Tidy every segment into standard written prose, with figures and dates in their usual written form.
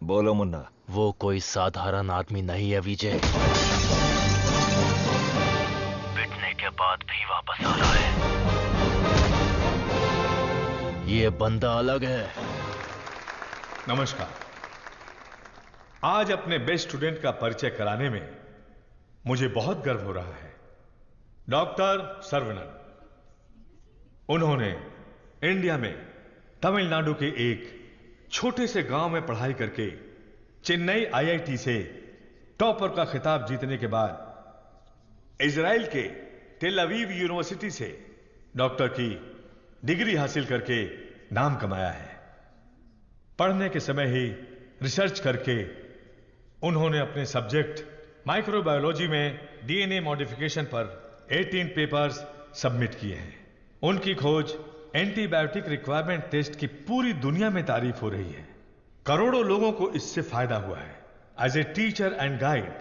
बोलो मुन्ना। वो कोई साधारण आदमी नहीं है विजय। पिटने के बाद भी वापस आ रहा है। ये बंदा अलग है। नमस्कार। आज अपने बेस्ट स्टूडेंट का परिचय कराने में मुझे बहुत गर्व हो रहा है। डॉक्टर सर्वनन। उन्होंने इंडिया में तमिलनाडु के एक छोटे से गांव में पढ़ाई करके चेन्नई आईआईटी से टॉपर का खिताब जीतने के बाद इजराइल के टेल अवीव यूनिवर्सिटी से डॉक्टर की डिग्री हासिल करके नाम कमाया है। पढ़ने के समय ही रिसर्च करके उन्होंने अपने सब्जेक्ट माइक्रोबायोलॉजी में डीएनए मॉडिफिकेशन पर 18 पेपर्स सबमिट किए हैं। उनकी खोज एंटीबायोटिक रिक्वायरमेंट टेस्ट की पूरी दुनिया में तारीफ हो रही है। करोड़ों लोगों को इससे फायदा हुआ है। As a teacher and guide,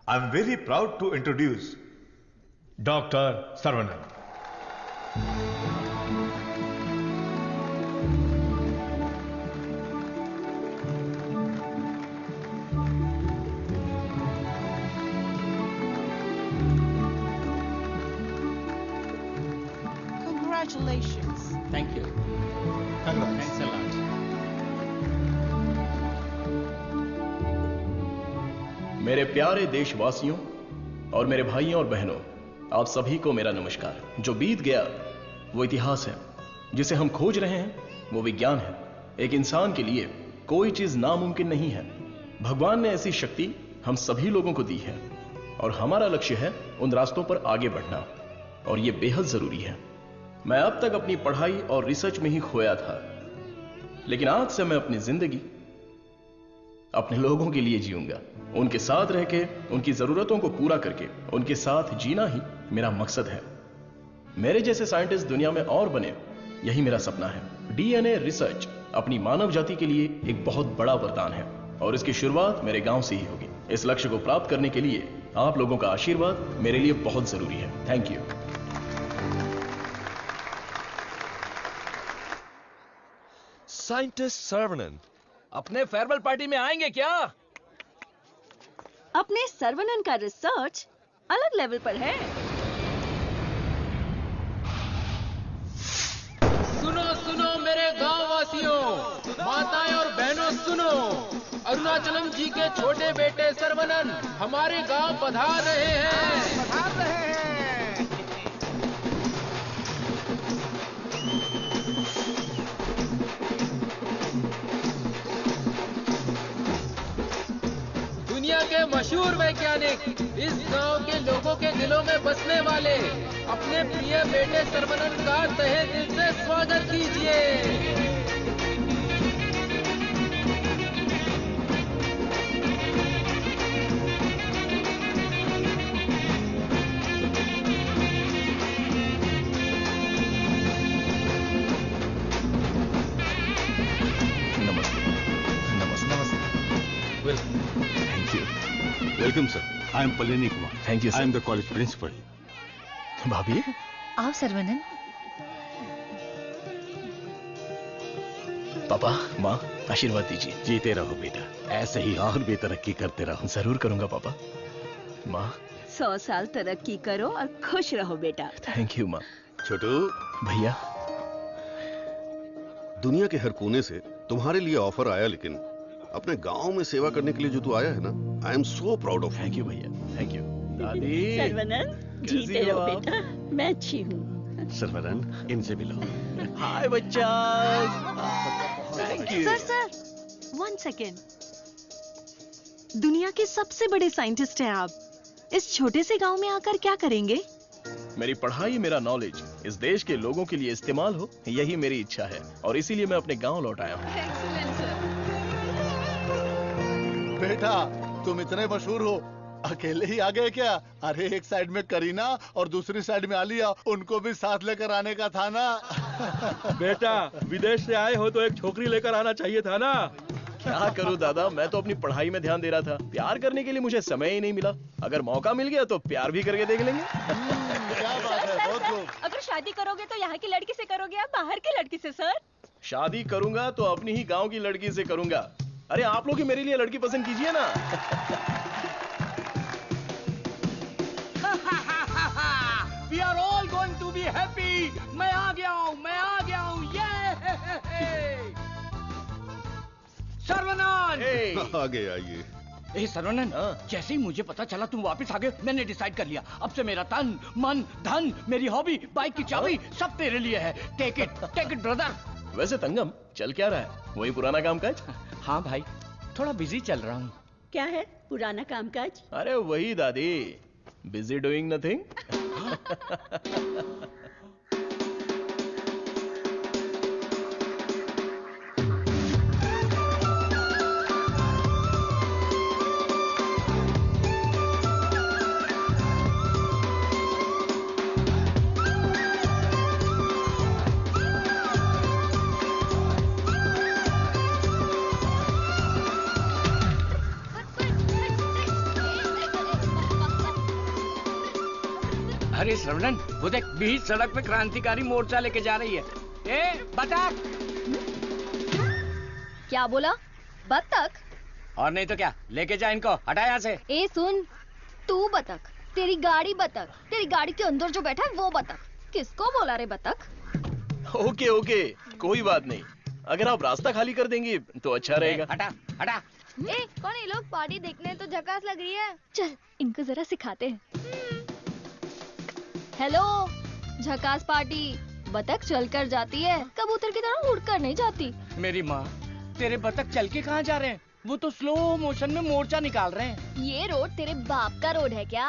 I am very proud to introduce doctor Saravanan. Congratulations. Thank you. Thanks a lot. मेरे प्यारे देशवासियों और मेरे भाइयों और बहनों, आप सभी को मेरा नमस्कार। जो बीत गया वो इतिहास है, जिसे हम खोज रहे हैं वो विज्ञान है। एक इंसान के लिए कोई चीज नामुमकिन नहीं है। भगवान ने ऐसी शक्ति हम सभी लोगों को दी है और हमारा लक्ष्य है उन रास्तों पर आगे बढ़ना, और ये बेहद जरूरी है। मैं अब तक अपनी पढ़ाई और रिसर्च में ही खोया था, लेकिन आज से मैं अपनी जिंदगी अपने लोगों के लिए जीऊंगा। उनके साथ रह के, उनकी जरूरतों को पूरा करके, उनके साथ जीना ही मेरा मकसद है। मेरे जैसे साइंटिस्ट दुनिया में और बने, यही मेरा सपना है। डीएनए रिसर्च अपनी मानव जाति के लिए एक बहुत बड़ा वरदान है और इसकी शुरुआत मेरे गांव से ही होगी। इस लक्ष्य को प्राप्त करने के लिए आप लोगों का आशीर्वाद मेरे लिए बहुत जरूरी है। Thank you. साइंटिस्ट सर्वनन अपने फेयरवेल पार्टी में आएंगे क्या? अपने सर्वनन का रिसर्च अलग लेवल पर है। सुनो सुनो मेरे गांव वासियों, माताएं और बहनों सुनो। अरुणाचलम जी के छोटे बेटे सर्वनन हमारे गांव पधार रहे हैं। दुनिया के मशहूर वैज्ञानिक, इस गांव के लोगों के दिलों में बसने वाले अपने प्रिय बेटे सर्वनन का तहे दिल से स्वागत कीजिए। Welcome, sir. I am Palani Kumar. Thank you, sir. I am the college principal. भाभी, आओ सर्वनन। पापा, माँ, आशीर्वाद दीजिए। जीते रहो बेटा, ऐसे ही और भी तरक्की करते रहो। जरूर करूंगा पापा। माँ, 100 साल तरक्की करो और खुश रहो बेटा। थैंक यू माँ। छोटू भैया, दुनिया के हर कोने से तुम्हारे लिए ऑफर आया, लेकिन अपने गांव में सेवा करने के लिए जो तू आया है ना, आई am so proud of. Thank you भैया, थैंक यू। दादी, सर्वनन, जीते रहो बेटा, मैं अच्छी हूँ। सर्वनन, इनसे मिलो। हाय बच्चा। Thank you. Sir, 1 second. दुनिया के सबसे बड़े साइंटिस्ट हैं आप, इस छोटे से गांव में आकर क्या करेंगे? मेरी पढ़ाई, मेरा नॉलेज इस देश के लोगों के लिए इस्तेमाल हो, यही मेरी इच्छा है, और इसीलिए मैं अपने गांव लौट आया हूँ। बेटा, तुम इतने मशहूर हो, अकेले ही आ गए क्या? अरे एक साइड में करीना और दूसरी साइड में आलिया, उनको भी साथ लेकर आने का था ना। बेटा, विदेश से आए हो तो एक छोकरी लेकर आना चाहिए था ना। क्या करूं दादा, मैं तो अपनी पढ़ाई में ध्यान दे रहा था। प्यार करने के लिए मुझे समय ही नहीं मिला। अगर मौका मिल गया तो प्यार भी करके देख लेंगे। क्या बात है, बहुत खूब। अगर शादी करोगे तो यहाँ की लड़की से करोगे या बाहर की लड़की से? सर, शादी करूंगा तो अपनी ही गांव की लड़की से करूंगा। अरे आप लोग ही मेरे लिए लड़की पसंद कीजिए ना। We are all going to be happy. मैं आ गया हूँ, ये सर्वनान। आगे आइए। ए सर्वनन, जैसे ही मुझे पता चला तुम वापस आ गए, मैंने डिसाइड कर लिया अब से मेरा तन, मन, धन, मेरी हॉबी, बाइक की चाबी सब तेरे लिए है। Take it brother. वैसे तंगम चल क्या रहा है? वही पुराना कामकाज? हाँ भाई, थोड़ा बिजी चल रहा हूँ। क्या है पुराना कामकाज? अरे वही दादी, बिजी डूइंग नथिंग। अरे श्रवणन, वो देख बीच सड़क पे क्रांतिकारी मोर्चा लेके जा रही है। ए बतख। क्या बोला? बतख? और नहीं तो क्या, लेके जा इनको, हटा यहाँ से। ए सुन, तू बतख, तेरी गाड़ी बतख, तेरी गाड़ी के अंदर जो बैठा है वो बतख। किसको बोला रे बतख? ओके, कोई बात नहीं। अगर आप रास्ता खाली कर देंगी तो अच्छा रहेगा। हटा। ए कौन ये लोग? पार्टी देखने तो झकास लग रही है। चल इनको जरा सिखाते हैं। हेलो, झकास पार्टी। बतख चलकर जाती है, कबूतर की तरह उड़कर नहीं जाती। मेरी माँ, तेरे बतख चल के कहाँ जा रहे हैं? वो तो स्लो मोशन में मोर्चा निकाल रहे हैं। ये रोड तेरे बाप का रोड है क्या?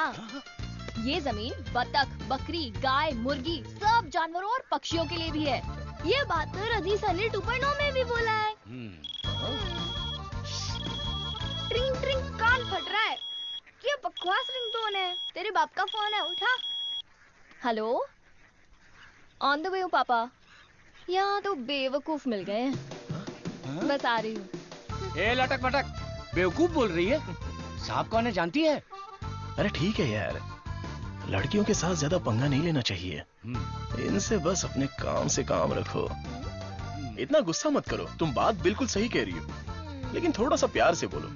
ये जमीन बतख, बकरी, गाय, मुर्गी सब जानवरों और पक्षियों के लिए भी है। ये बात तो रजी सनी 2.0 में भी बोला है। ट्रिंग ट्रिंग कान फट रहा है। क्या बकवास रिंगटोन है? तेरे बाप का फोन है, उठा। हेलो, ऑन द वे हूँ पापा। यहाँ तो बेवकूफ मिल गए हैं। बस आ रही हूँ। ए लटक पटक, बेवकूफ बोल रही है? साहब कौन है जानती है? अरे ठीक है यार, लड़कियों के साथ ज्यादा पंगा नहीं लेना चाहिए। इनसे बस अपने काम से काम रखो। इतना गुस्सा मत करो, तुम बात बिल्कुल सही कह रही हो, लेकिन थोड़ा सा प्यार से बोलो।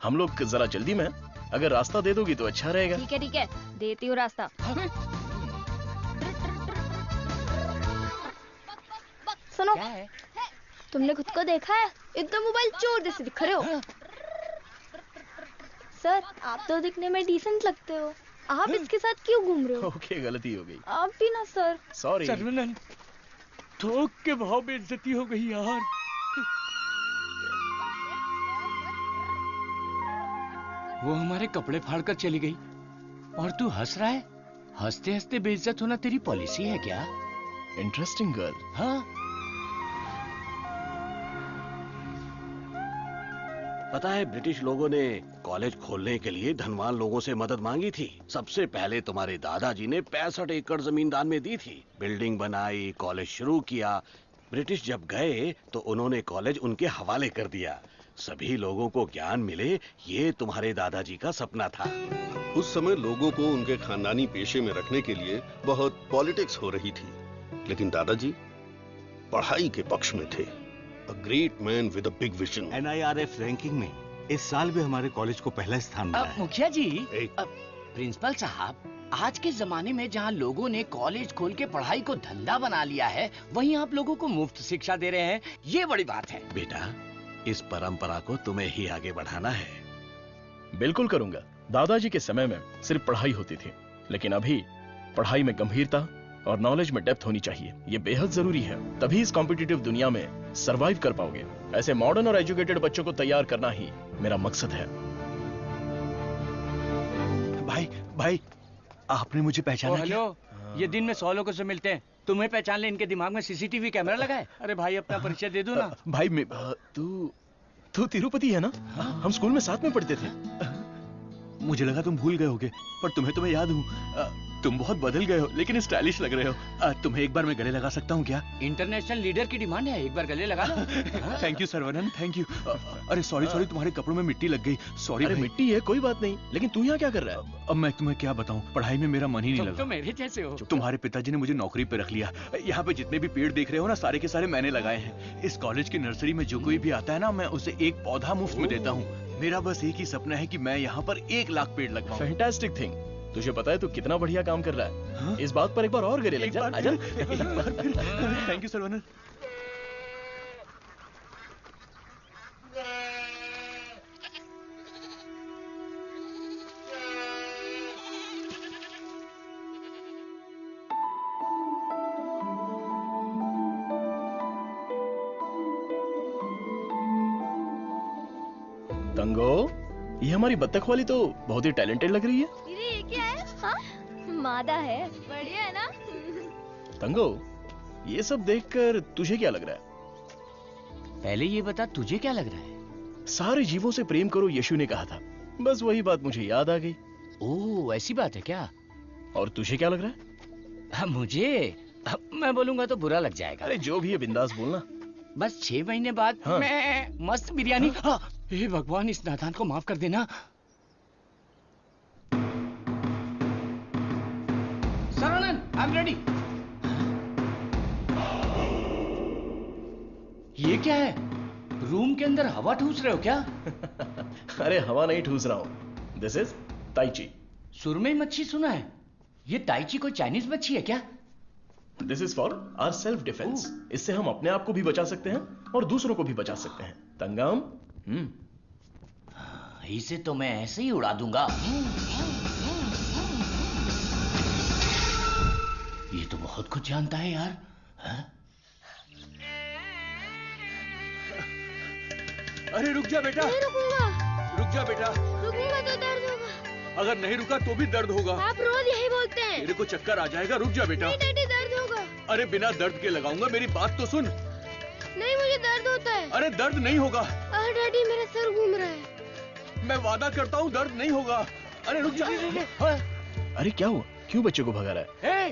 हम लोग जरा जल्दी में, अगर रास्ता दे दोगी तो अच्छा रहेगा। ठीक है, देती हूँ रास्ता। सुनो, तुमने खुद को देखा है? एकदम मोबाइल चोर जैसे दिख रहे हो। सर, आप तो दिखने में डिसेंट लगते हो, आप इसके साथ क्यों घूम रहे हो? ओके, गलती हो गई। आप भी ना सर। सॉरी। सर्वनन, थोक के भाव बेइज्जती हो गई यार। वो हमारे कपड़े फाड़कर चली गई और तू हंस रहा है? हंसते हंसते बेइज्जत होना तेरी पॉलिसी है क्या? Interesting girl. हाँ, पता है ब्रिटिश लोगों ने कॉलेज खोलने के लिए धनवान लोगों से मदद मांगी थी। सबसे पहले तुम्हारे दादाजी ने 65 एकड़ जमीन दान में दी थी। बिल्डिंग बनाई, कॉलेज शुरू किया। ब्रिटिश जब गए तो उन्होंने कॉलेज उनके हवाले कर दिया। सभी लोगों को ज्ञान मिले, ये तुम्हारे दादाजी का सपना था। उस समय लोगों को उनके खानदानी पेशे में रखने के लिए बहुत पॉलिटिक्स हो रही थी, लेकिन दादाजी पढ़ाई के पक्ष में थे। A great man with a big vision. NIRF ranking में इस साल भी हमारे कॉलेज को पहला स्थान मिला है। मुखिया जी, प्रिंसिपल साहब, आज के जमाने में जहाँ लोगों ने कॉलेज खोल के पढ़ाई को धंधा बना लिया है, वहीं आप लोगों को मुफ्त शिक्षा दे रहे हैं, ये बड़ी बात है। बेटा, इस परंपरा को तुम्हें ही आगे बढ़ाना है। बिल्कुल करूंगा। दादाजी के समय में सिर्फ पढ़ाई होती थी, लेकिन अभी पढ़ाई में गंभीरता और नॉलेज में डेप्थ होनी चाहिए। ये बेहद जरूरी है, तभी इस कॉम्पिटिटिव दुनिया में सरवाइव कर पाओगे। ऐसे मॉडर्न और एजुकेटेड बच्चों को तैयार करना ही मेरा मकसद है। भाई, आपने मुझे पहचाना क्या? हेलो, ये दिन में 100 लोगों से मिलते हैं, तुम्हें पहचान ले इनके दिमाग में सीसीटीवी कैमरा लगा है? अरे भाई, अपना परिचय दे दो ना। भाई, तू तिरुपति है ना? हम स्कूल में साथ में पढ़ते थे। मुझे लगा तुम भूल गए होगे, पर तुम्हें याद हूँ। तुम बहुत बदल गए हो, लेकिन स्टाइलिश लग रहे हो। तुम्हें एक बार मैं गले लगा सकता हूँ क्या? इंटरनेशनल लीडर की डिमांड है, एक बार गले लगा लो। Thank you Saravanan, thank you. अरे सॉरी, तुम्हारे कपड़ों में मिट्टी लग गई। सॉरी। अरे मिट्टी है, कोई बात नहीं, लेकिन तू यहाँ क्या कर रहा है? अब मैं तुम्हें क्या बताऊँ, पढ़ाई में मेरा मन ही नहीं लगा। तो मेरे जैसे हो। तुम्हारे पिताजी ने मुझे नौकरी पे रख लिया। यहाँ पे जितने भी पेड़ देख रहे हो ना, सारे के सारे मैंने लगाए हैं। इस कॉलेज की नर्सरी में जो कोई भी आता है ना, मैं उसे एक पौधा मुफ्त में देता हूँ। मेरा बस एक ही सपना है कि मैं यहाँ पर 1 लाख पेड़ लगवाऊं। Fantastic thing. तुझे पता है तू कितना बढ़िया काम कर रहा है। हाँ? इस बात पर एक बार और गले लग जा। आजा। Thank you Saravanan. तंगो, ये हमारी बत्तख वाली तो बहुत ही टैलेंटेड लग रही है। ये क्या है? हाँ? मादा है। बढ़िया है ना? तंगो, ये सब देखकर तुझे क्या लग रहा है? पहले ये बता, तुझे क्या लग रहा है? सारे जीवों से प्रेम करो, यीशु ने कहा था। बस वही बात मुझे याद आ गई। ओह, ऐसी बात है क्या? और तुझे क्या लग रहा है? मुझे मैं बोलूंगा तो बुरा लग जाएगा। अरे जो भी है बिंदास बोलना। बस 6 महीने बाद हाँ। मैं मस्त बिरयानी। हाँ। हे भगवान, इस नादान को माफ कर देना। Saravanan, I am ready. ये क्या है? रूम के अंदर हवा ठूस रहे हो क्या? अरे हवा नहीं ठूस रहा हूँ। This is tai chi. सुरमई मच्छी सुना है। ये ताइची कोई चाइनीज मच्छी है क्या? This is for our self defence. इससे हम अपने आप को भी बचा सकते हैं और दूसरों को भी बचा सकते हैं। तंगम, इसे तो मैं ऐसे ही उड़ा दूंगा। ये तो बहुत कुछ जानता है यार। अरे रुक जा बेटा। नहीं रुकूंगा। रुक जा बेटा। रुकूंगा तो दर्द होगा। अगर नहीं रुका तो भी दर्द होगा। आप रोज यही बोलते हैं। तेरे को चक्कर आ जाएगा, रुक जा बेटा। नहीं डैडी, दर्द होगा। अरे बिना दर्द के लगाऊंगा, मेरी बात तो सुन। नहीं, मुझे दर्द होता है। अरे दर्द नहीं होगा। डैडी, मेरा सर घूम रहा है। मैं वादा करता हूँ दर्द नहीं होगा। अरे रुक जा। अरे क्या हुआ? क्यों बच्चे को भगा रहा है?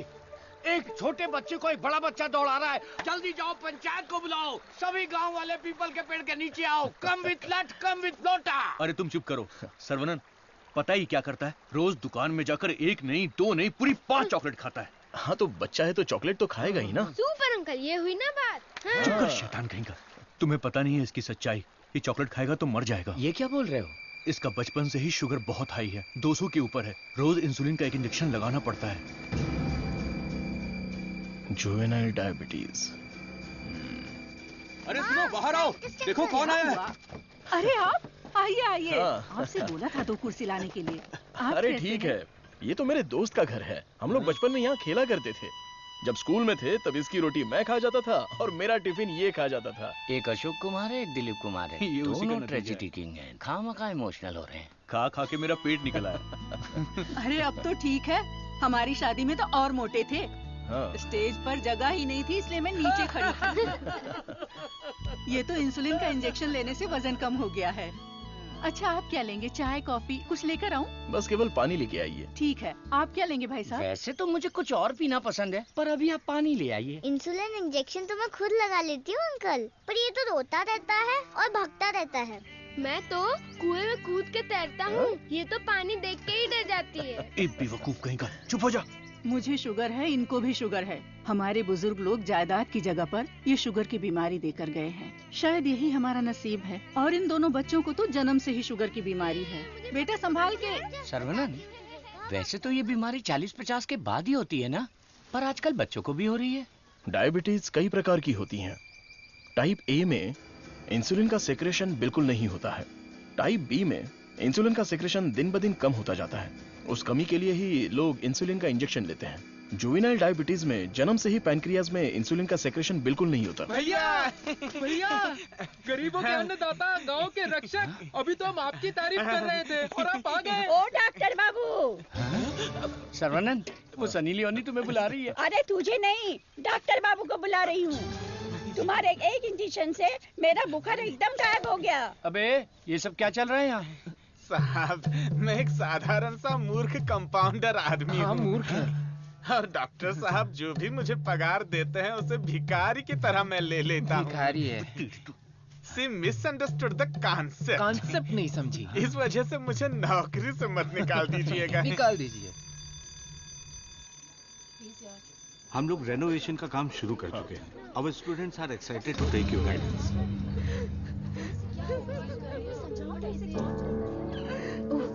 एक छोटे बच्चे को एक बड़ा बच्चा दौड़ा रहा है। जल्दी जाओ, पंचायत को बुलाओ। सभी गांव वाले पीपल के पेड़ के नीचे आओ। कम विथ लट, कम विथ लोटा। अरे तुम चुप करो। सर्वनन पता ही क्या करता है? रोज दुकान में जाकर 1 नहीं 2 नहीं पूरी 5 चॉकलेट खाता है। हाँ तो बच्चा है तो चॉकलेट तो खाएगा ही ना। सुपर अंकल, ये हुई ना बात। हाँ। चुप कर शैतान कहीं का। तुम्हें पता नहीं है इसकी सच्चाई। ये चॉकलेट खाएगा तो मर जाएगा। ये क्या बोल रहे हो? इसका बचपन से ही शुगर बहुत हाई है, 200 के ऊपर है। रोज इंसुलिन का एक इंजेक्शन लगाना पड़ता है। Juvenile diabetes. अरे सुनो, बाहर आओ। देखो कौन आया है। अरे आप आइए आइए। हाँ। आपसे बोला था 2 कुर्सी लाने के लिए। आप अरे कैसे ठीक हैं? है, ये तो मेरे दोस्त का घर है। हम लोग बचपन में यहाँ खेला करते थे। जब स्कूल में थे तब इसकी रोटी मैं खा जाता था और मेरा टिफिन ये खा जाता था। एक अशोक कुमार है, एक दिलीप कुमार है। ये उसी का दोनों नतीजा ट्रेजेडी किंग हैं। खामखा इमोशनल हो रहे हैं। खा खा के मेरा पेट निकल आया। अरे अब तो ठीक है। हमारी शादी में तो और मोटे थे। हाँ। स्टेज पर जगह ही नहीं थी, इसलिए मैं नीचे खड़ी थी। ये तो इंसुलिन का इंजेक्शन लेने से वजन कम हो गया है। अच्छा, आप क्या लेंगे? चाय, कॉफी कुछ लेकर आऊं? बस केवल पानी लेके आइए। ठीक है। आप क्या लेंगे भाई साहब? वैसे तो मुझे कुछ और पीना पसंद है, पर अभी आप पानी ले आइए। इंसुलिन इंजेक्शन तो मैं खुद लगा लेती हूँ अंकल, पर ये तो रोता रहता है और भागता रहता है। मैं तो कुएं में कूद के तैरता हूँ। ये तो पानी देख के ही डर जाती है। एक बेवकूफ कहीं का। चुप हो जा। मुझे शुगर है, इनको भी शुगर है। हमारे बुजुर्ग लोग जायदाद की जगह पर ये शुगर की बीमारी देकर गए हैं। शायद यही हमारा नसीब है। और इन दोनों बच्चों को तो जन्म से ही शुगर की बीमारी है। बेटा संभाल के। सर्वनन, वैसे तो ये बीमारी 40-50 के बाद ही होती है ना, पर आजकल बच्चों को भी हो रही है। डायबिटीज कई प्रकार की होती हैं। टाइप ए में इंसुलिन का सेक्रेशन बिल्कुल नहीं होता है। टाइप बी में इंसुलिन का सेक्रेशन दिन ब दिन कम होता जाता है। उस कमी के लिए ही लोग इंसुलिन का इंजेक्शन लेते हैं। जुवेनाइल डायबिटीज में जन्म से ही पैनक्रियाज में इंसुलिन का सेक्रेशन बिल्कुल नहीं होता। भैया गरीबों के अन्नदाता, गांव के रक्षक, अभी तो हम आपकी तारीफ कर रहे थे और आप आ गए। ओ डॉक्टर बाबू। सर्वनन, वो सनी लियोनी तुम्हें बुला रही है। अरे तुझे नहीं, डॉक्टर बाबू को बुला रही हूँ। तुम्हारे एक इंजेक्शन से मेरा बुखार एकदम गायब हो गया। अबे ये सब क्या चल रहा है यहाँ? साहब, मैं एक साधारण सा मूर्ख कंपाउंडर आदमी हूँ। मूर्ख है। और डॉक्टर साहब जो भी मुझे पगार देते हैं उसे भिखारी की तरह मैं ले लेता हूँ। भिखारी है। सी मिसअंडरस्टूड द कॉन्सेप्ट। कॉन्सेप्ट नहीं समझी। इस वजह से मुझे नौकरी से मत निकाल दीजिएगा। निकाल दीजिए। हम लोग रेनोवेशन का काम शुरू कर चुके हैं। Our students are excited to take your guidance.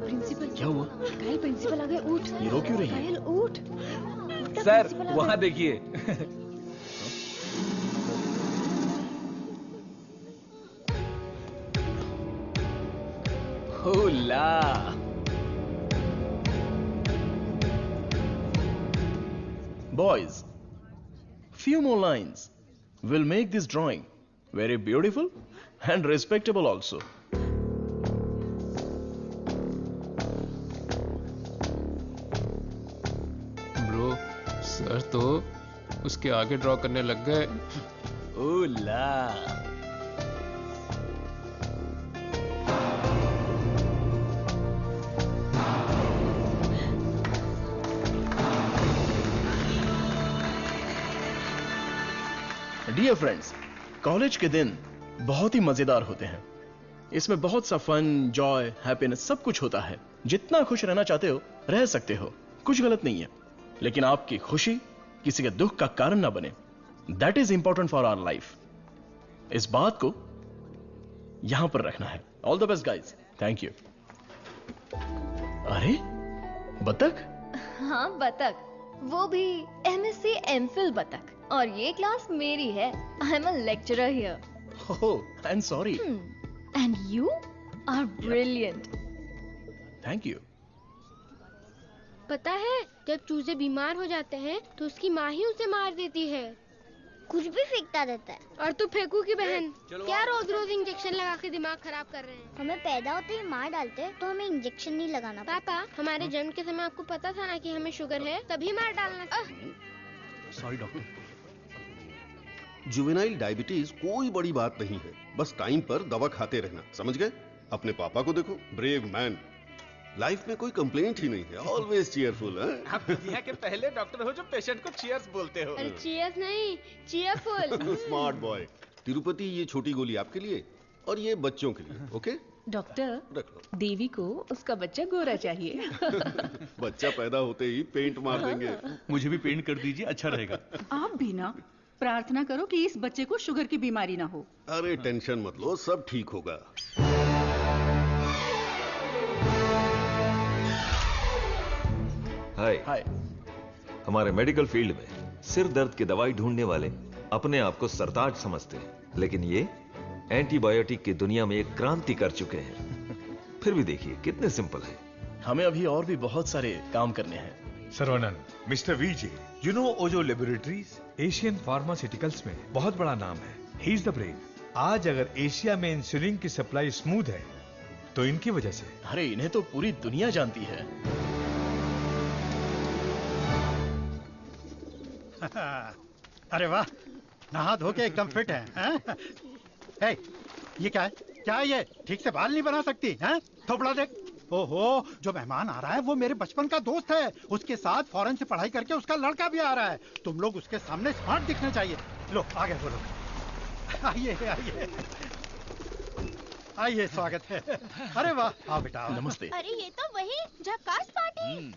Principal क्या हुआ? कल प्रिंसिपल आ गए, उठ। ये रो क्यों रही है? कल उठ। सर वहाँ देखिए। होला। Boys, few more lines will make this drawing very beautiful and respectable also. Bro, sir तो उसके आगे ड्रॉ करने लग गए। ओला। डियर फ्रेंड्स, कॉलेज के दिन बहुत ही मजेदार होते हैं। इसमें बहुत सा फन, जॉय, हैप्पीनेस सब कुछ होता है। जितना खुश रहना चाहते हो रह सकते हो, कुछ गलत नहीं है, लेकिन आपकी खुशी किसी के दुख का कारण ना बने। That is important for our life. इस बात को यहां पर रखना है। All the best guys. Thank you. अरे बतख? हाँ बतख, वो भी MSc MPhil बतख। और ये क्लास मेरी है। I am a lecturer here. Oh, I am sorry. And you are brilliant. Thank you. पता है, जब चूजे बीमार हो जाते हैं तो उसकी माँ ही उसे मार देती है। कुछ भी फेंकता रहता है। और तू फेंकू की बहन, क्या रोज रोज इंजेक्शन लगा के दिमाग खराब कर रहे हैं। हमें पैदा होते ही मार डालते तो हमें इंजेक्शन नहीं लगाना। पापा, हमारे जन्म के समय आपको पता था ना कि हमें शुगर है, तभी मार डालना था। Sorry doctor. जुवेनाइल डायबिटीज कोई बड़ी बात नहीं है, बस टाइम पर दवा खाते रहना, समझ गए? अपने पापा को देखो, ब्रेव मैन, लाइफ में कोई कंप्लेंट ही नहीं है, ऑलवेज चीयरफुल। आप दुनिया के पहले डॉक्टर हो जो पेशेंट को चीयर्स बोलते हो। अरे चीयर्स नहीं, चीयरफुल। Smart boy. तिरुपति, ये छोटी गोली आपके लिए और ये बच्चों के लिए, ओके? डॉक्टर, रख लो। देवी को उसका बच्चा गोरा चाहिए। बच्चा पैदा होते ही पेंट मार देंगे। मुझे भी पेंट कर दीजिए, अच्छा रहेगा। आप भी ना प्रार्थना करो कि इस बच्चे को शुगर की बीमारी ना हो। अरे टेंशन मत लो, सब ठीक होगा। हाय। हमारे मेडिकल फील्ड में सिर दर्द की दवाई ढूंढने वाले अपने आप को सरताज समझते हैं, लेकिन ये एंटीबायोटिक की दुनिया में एक क्रांति कर चुके हैं। फिर भी देखिए कितने सिंपल है। हमें अभी और भी बहुत सारे काम करने हैं। Saravanan, mister VJ, you know Ojo laboratories Asian pharmaceuticals में बहुत बड़ा नाम है। He is the brain. आज अगर एशिया में इंसुलिन की सप्लाई स्मूथ है तो इनकी वजह से। अरे इन्हें तो पूरी दुनिया जानती है। अरे वाह, नहा धो के एकदम फिट है, हैं? हे, ये क्या है? क्या है ये? ठीक से बाल नहीं बना सकती, हैं? थोपड़ा देख। ओहो, जो मेहमान आ रहा है वो मेरे बचपन का दोस्त है। उसके साथ फॉरेन से पढ़ाई करके उसका लड़का भी आ रहा है। तुम लोग उसके सामने स्मार्ट दिखने चाहिए। लो आगे बोलो। आइए आइए आइए, स्वागत है। अरे वाह, आओ बेटा। नमस्ते। अरे ये तो वही झक्कास पार्टी।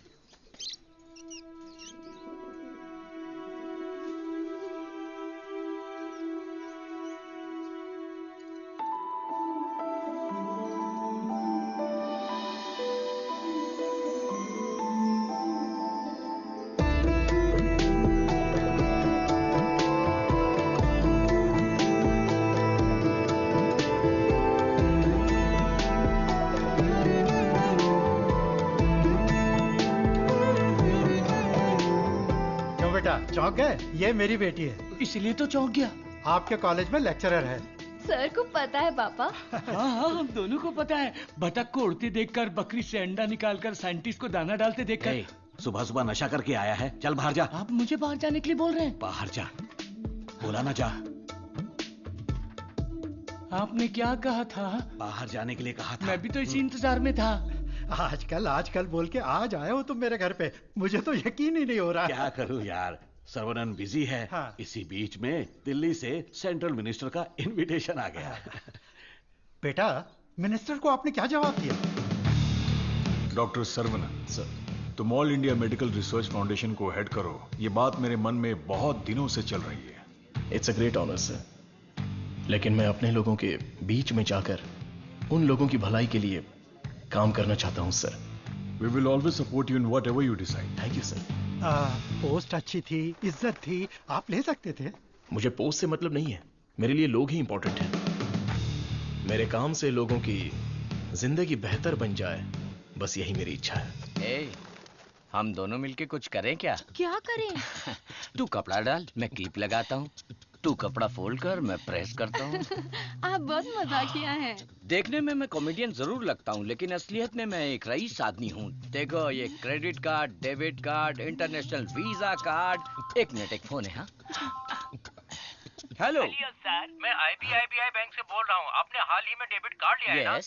चौंक गए? ये मेरी बेटी है। इसलिए तो चौंक गया। आपके कॉलेज में लेक्चरर है। सर को पता है पापा। हाँ, हम दोनों को पता है। बतख को उड़ते देखकर, बकरी से अंडा निकालकर, साइंटिस्ट को दाना डालते देखकर। सुबह सुबह नशा करके आया है, चल बाहर जा। आप मुझे बाहर जाने के लिए बोल रहे हैं? बाहर जा, बोला ना जा। आपने क्या कहा था? बाहर जाने के लिए कहा था। मैं भी तो इसी इंतजार में था। आजकल बोल के आज आए हो तुम मेरे घर पे, मुझे तो यकीन ही नहीं हो रहा। क्या करूं यार, सर्वनन बिजी है। हाँ। इसी बीच में दिल्ली से सेंट्रल मिनिस्टर का इनविटेशन आ गया। बेटा, मिनिस्टर को आपने क्या जवाब दिया? डॉक्टर सर्वनन सर, तुम all India medical research foundation को हेड करो, ये बात मेरे मन में बहुत दिनों से चल रही है। It's a great honour sir, लेकिन मैं अपने लोगों के बीच में जाकर उन लोगों की भलाई के लिए काम करना चाहता हूं sir. We will always support you in whatever you decide. Thank you sir. Post अच्छी थी, इज्जत थी, आप ले सकते थे। मुझे पोस्ट से मतलब नहीं है, मेरे लिए लोग ही इंपॉर्टेंट हैं। मेरे काम से लोगों की जिंदगी बेहतर बन जाए, बस यही मेरी इच्छा है। हम दोनों मिलके कुछ करें क्या? क्या करें? तू कपड़ा डाल, मैं क्लिप लगाता हूँ। तू कपड़ा फोल्ड कर, मैं प्रेस करता हूँ। आप बहुत मजाकिया हैं। देखने में मैं कॉमेडियन जरूर लगता हूँ, लेकिन असलियत में मैं एक रईस आदमी हूँ। देखो, ये credit card, debit card, international visa card. एक मिनट, एक फोन है। हाँ, हेलो सर, मैं IBI बैंक से बोल रहा हूँ। आपने हाल ही में डेबिट कार्ड लिया है ना?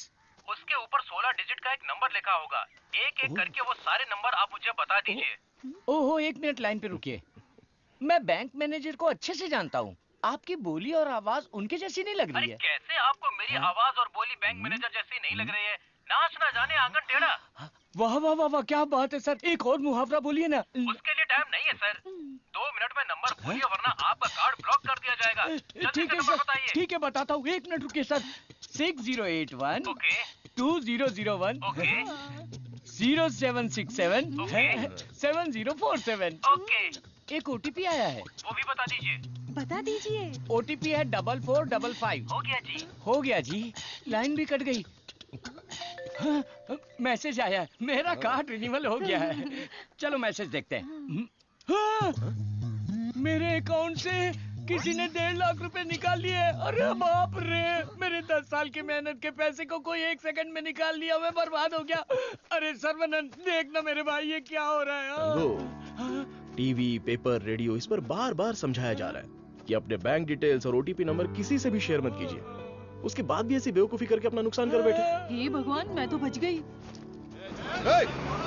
उसके ऊपर 16 डिजिट का एक नंबर लिखा होगा। एक एक करके वो सारे नंबर आप मुझे बता दीजिए। ओहो, एक मिनट लाइन पे रुकिए। मैं बैंक मैनेजर को अच्छे से जानता हूँ। आपकी बोली और आवाज उनके जैसी नहीं लग रही है। कैसे आपको मेरी आवाज और बोली बैंक मैनेजर जैसी नहीं लग रही है? नाच ना जाने आंगन टेढ़ा। वाह वाह वाह वाह, क्या बात है सर। एक और मुहावरा बोलिए ना। उसके लिए टाइम नहीं है सर। 2 मिनट में नंबर बोलिए, वरना आपका कार्ड ब्लॉक कर दिया जाएगा। जल्दी से नंबर बताइए। ठीक है, बताता हूँ। 1 मिनट रुकिए सर। 6081 2001 0767 7047। एक OTP आया है, वो भी बता दीजिए। बता दीजिए। OTP है 4455। हो गया जी। हो गया जी। लाइन भी कट गई। हाँ, मैसेज आया, मेरा कार्ड रिन्यूअल हो गया है। चलो मैसेज देखते हैं। हाँ, मेरे अकाउंट से किसी ने 1.5 लाख रुपए निकाल लिए। अरे बाप रे, मेरे 10 साल की मेहनत के पैसे को कोई 1 सेकंड में निकाल लिया। मैं बर्बाद हो गया। अरे सर्वनन, देखना मेरे भाई, ये क्या हो रहा है? टीवी, पेपर, रेडियो, इस पर बार बार समझाया जा रहा है कि अपने बैंक डिटेल्स और OTP नंबर किसी से भी शेयर मत कीजिए। उसके बाद भी ऐसी बेवकूफी करके अपना नुकसान कर बैठे। हे भगवान, मैं तो बच गई।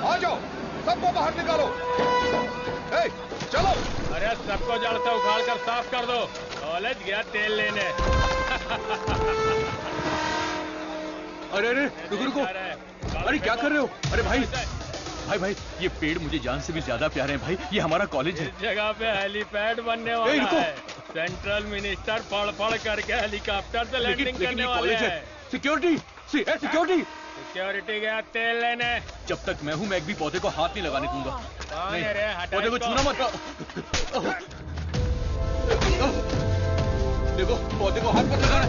आ जाओ, सबको बाहर निकालो। चलो। अरे सबको जड़ से उखाड़ कर साफ कर दो। कॉलेज गया तेल लेने। अरे रुको। अरे क्या कर रहे हो? अरे भाई, ये पेड़ मुझे जान से भी ज्यादा प्यारे हैं भाई। ये हमारा कॉलेज है। इस जगह पे हेलीपैड बनने वाला है। सेंट्रल मिनिस्टर पढ़ करके हेलीकॉप्टर से लैंडिंग करने वाले हैं। सिक्योरिटी। सिक्योरिटी गया तेल लेने। जब तक मैं हूँ, मैं एक भी पौधे को हाथ नहीं लगाने दूंगा। पौधे को छूना मत। देखो, पौधे को हाथ मत लगाना।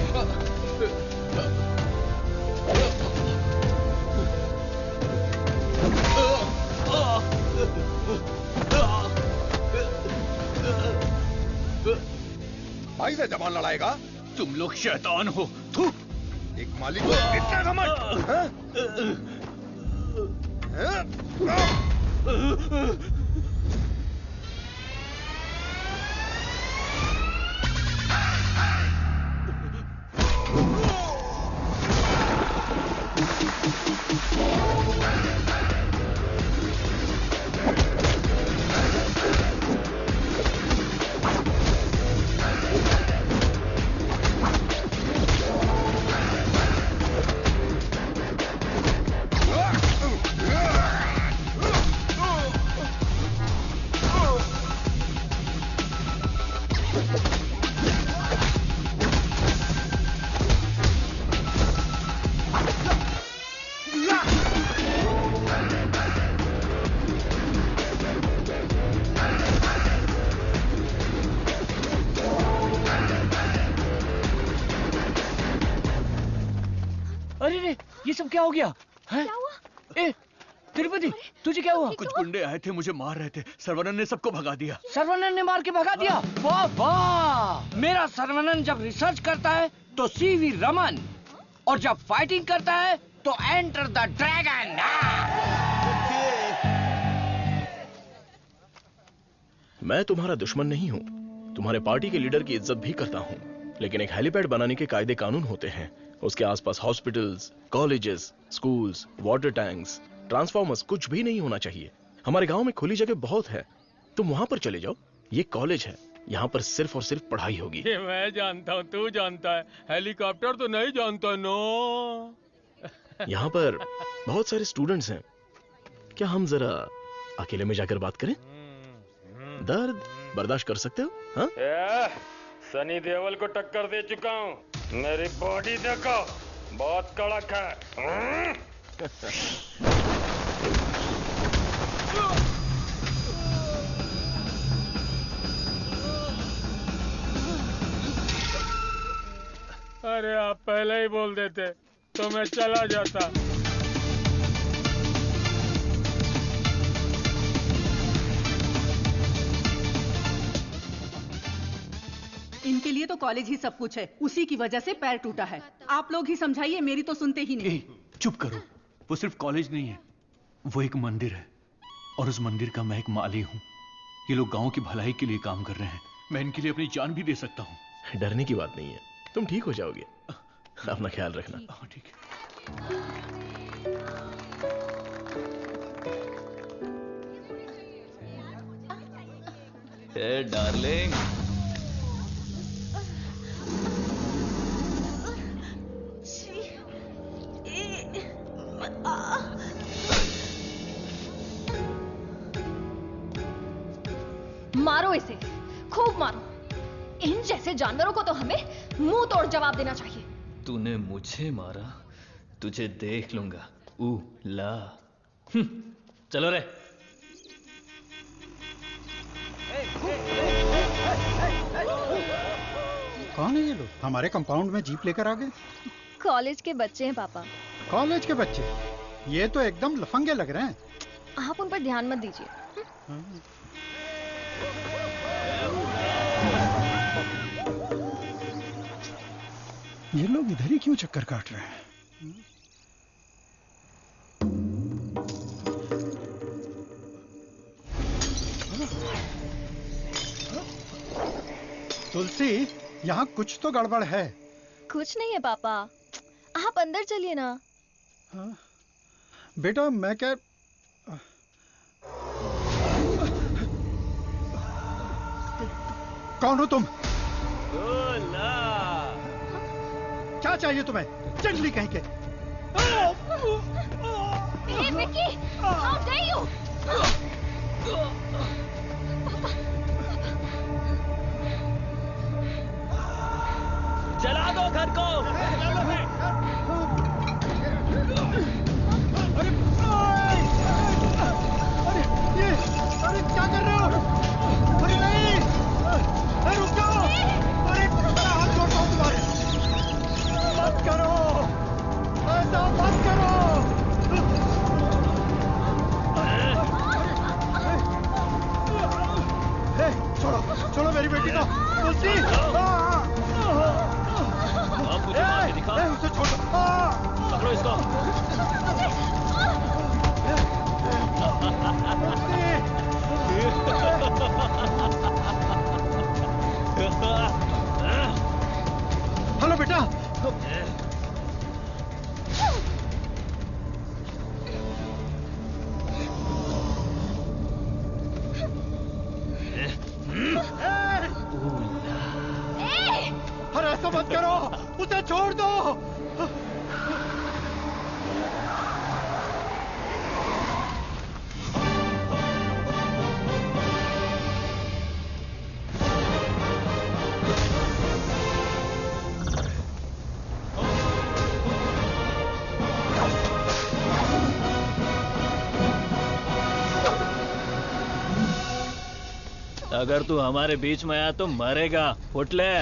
भाई से जबान लड़ाएगा? तुम लोग शैतान हो। थू। एक मालिक को इतना घमंड? ये सब क्या हो गया? क्या हुआ? ए, तिरुपति, तुझे क्या हुआ? कुछ गुंडे आए थे, मुझे मार रहे थे। सर्वनन ने सबको भगा दिया। सर्वनन ने मार के भगा दिया? वाह वाह! मेरा सर्वनन जब रिसर्च करता है तो CV रमन, और जब फाइटिंग करता है तो एंटर द ड्रैगन। मैं तुम्हारा दुश्मन नहीं हूँ, तुम्हारे पार्टी के लीडर की इज्जत भी करता हूँ, लेकिन एक हेलीपैड बनाने के कायदे कानून होते हैं। उसके आसपास hospitals, colleges, schools, water tanks, transformers कुछ भी नहीं होना चाहिए। हमारे गांव में खुली जगह बहुत है, तुम वहां पर चले जाओ। ये कॉलेज है, यहाँ पर सिर्फ और सिर्फ पढ़ाई होगी। ये मैं जानता हूँ, तू जानता है, हेलीकॉप्टर तो नहीं जानता। नो, यहाँ पर बहुत सारे स्टूडेंट्स हैं, क्या हम जरा अकेले में जाकर बात करें? दर्द बर्दाश्त कर सकते हो? हाँ? सनी देओल को टक्कर दे चुका हूँ, मेरी बॉडी देखो, बहुत कड़क है। अरे आप पहले ही बोल देते तो मैं चला जाता। इनके लिए तो कॉलेज ही सब कुछ है, उसी की वजह से पैर टूटा है। आप लोग ही समझाइए, मेरी तो सुनते ही नहीं। चुप करो, वो सिर्फ कॉलेज नहीं है, वो एक मंदिर है, और उस मंदिर का मैं एक माली हूँ। ये लोग गांव की भलाई के लिए काम कर रहे हैं, मैं इनके लिए अपनी जान भी दे सकता हूँ। डरने की बात नहीं है, तुम ठीक हो जाओगे, अपना ख्याल रखना। ठीक है। डार्लिंग, मारो इसे, खूब मारो। इन जैसे जानवरों को तो हमें मुंह तोड़ जवाब देना चाहिए। तूने मुझे मारा, तुझे देख लूंगा। ला चलो रे। कौन है ये लोग? हमारे कंपाउंड में जीप लेकर आ गए। कॉलेज के बच्चे हैं पापा। कॉलेज के बच्चे? ये तो एकदम लफंगे लग रहे हैं। आप उन पर ध्यान मत दीजिए। ये लोग इधर ही क्यों चक्कर काट रहे हैं? तुलसी, यहाँ कुछ तो गड़बड़ है। कुछ नहीं है पापा, आप अंदर चलिए ना। बेटा मैं क्या, कौन हो तुम? क्या चाहिए तुम्हें? चंडली कहीं के। Hey, Vicky! How dare you! जला दो घर को। अरे क्या कर रहे हो? अरे नहीं, अरे रुक जाओ। अरे हाथ जोड़ता हूँ तुम्हारे। मत करो, ऐसा मत करो। छोड़ो छोड़ो मेरी बेटी को। तुलसी, मुझे मार के दिखा। उसे छोड़ो। पकड़ो इसको। हेलो बेटा। अरे ऐसा मत करो, उसे छोड़ दो। अगर तू हमारे बीच में आया तो मरेगा। उठ ले।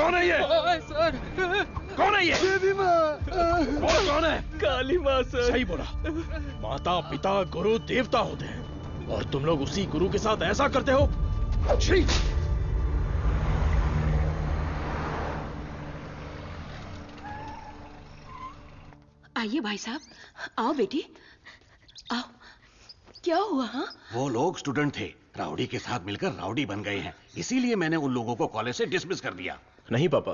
कौन है ये? सर कौन है ये? देवी माँ। कौन है? काली माँ सर। सही बोला। माता पिता गुरु देवता होते हैं और तुम लोग उसी गुरु के साथ ऐसा करते हो। छी! आइए भाई साहब, आओ बेटी, आओ। क्या हुआ? हाँ, वो लोग स्टूडेंट थे, राउडी के साथ मिलकर राउडी बन गए हैं, इसीलिए मैंने उन लोगों को कॉलेज से डिसमिस कर दिया। नहीं पापा,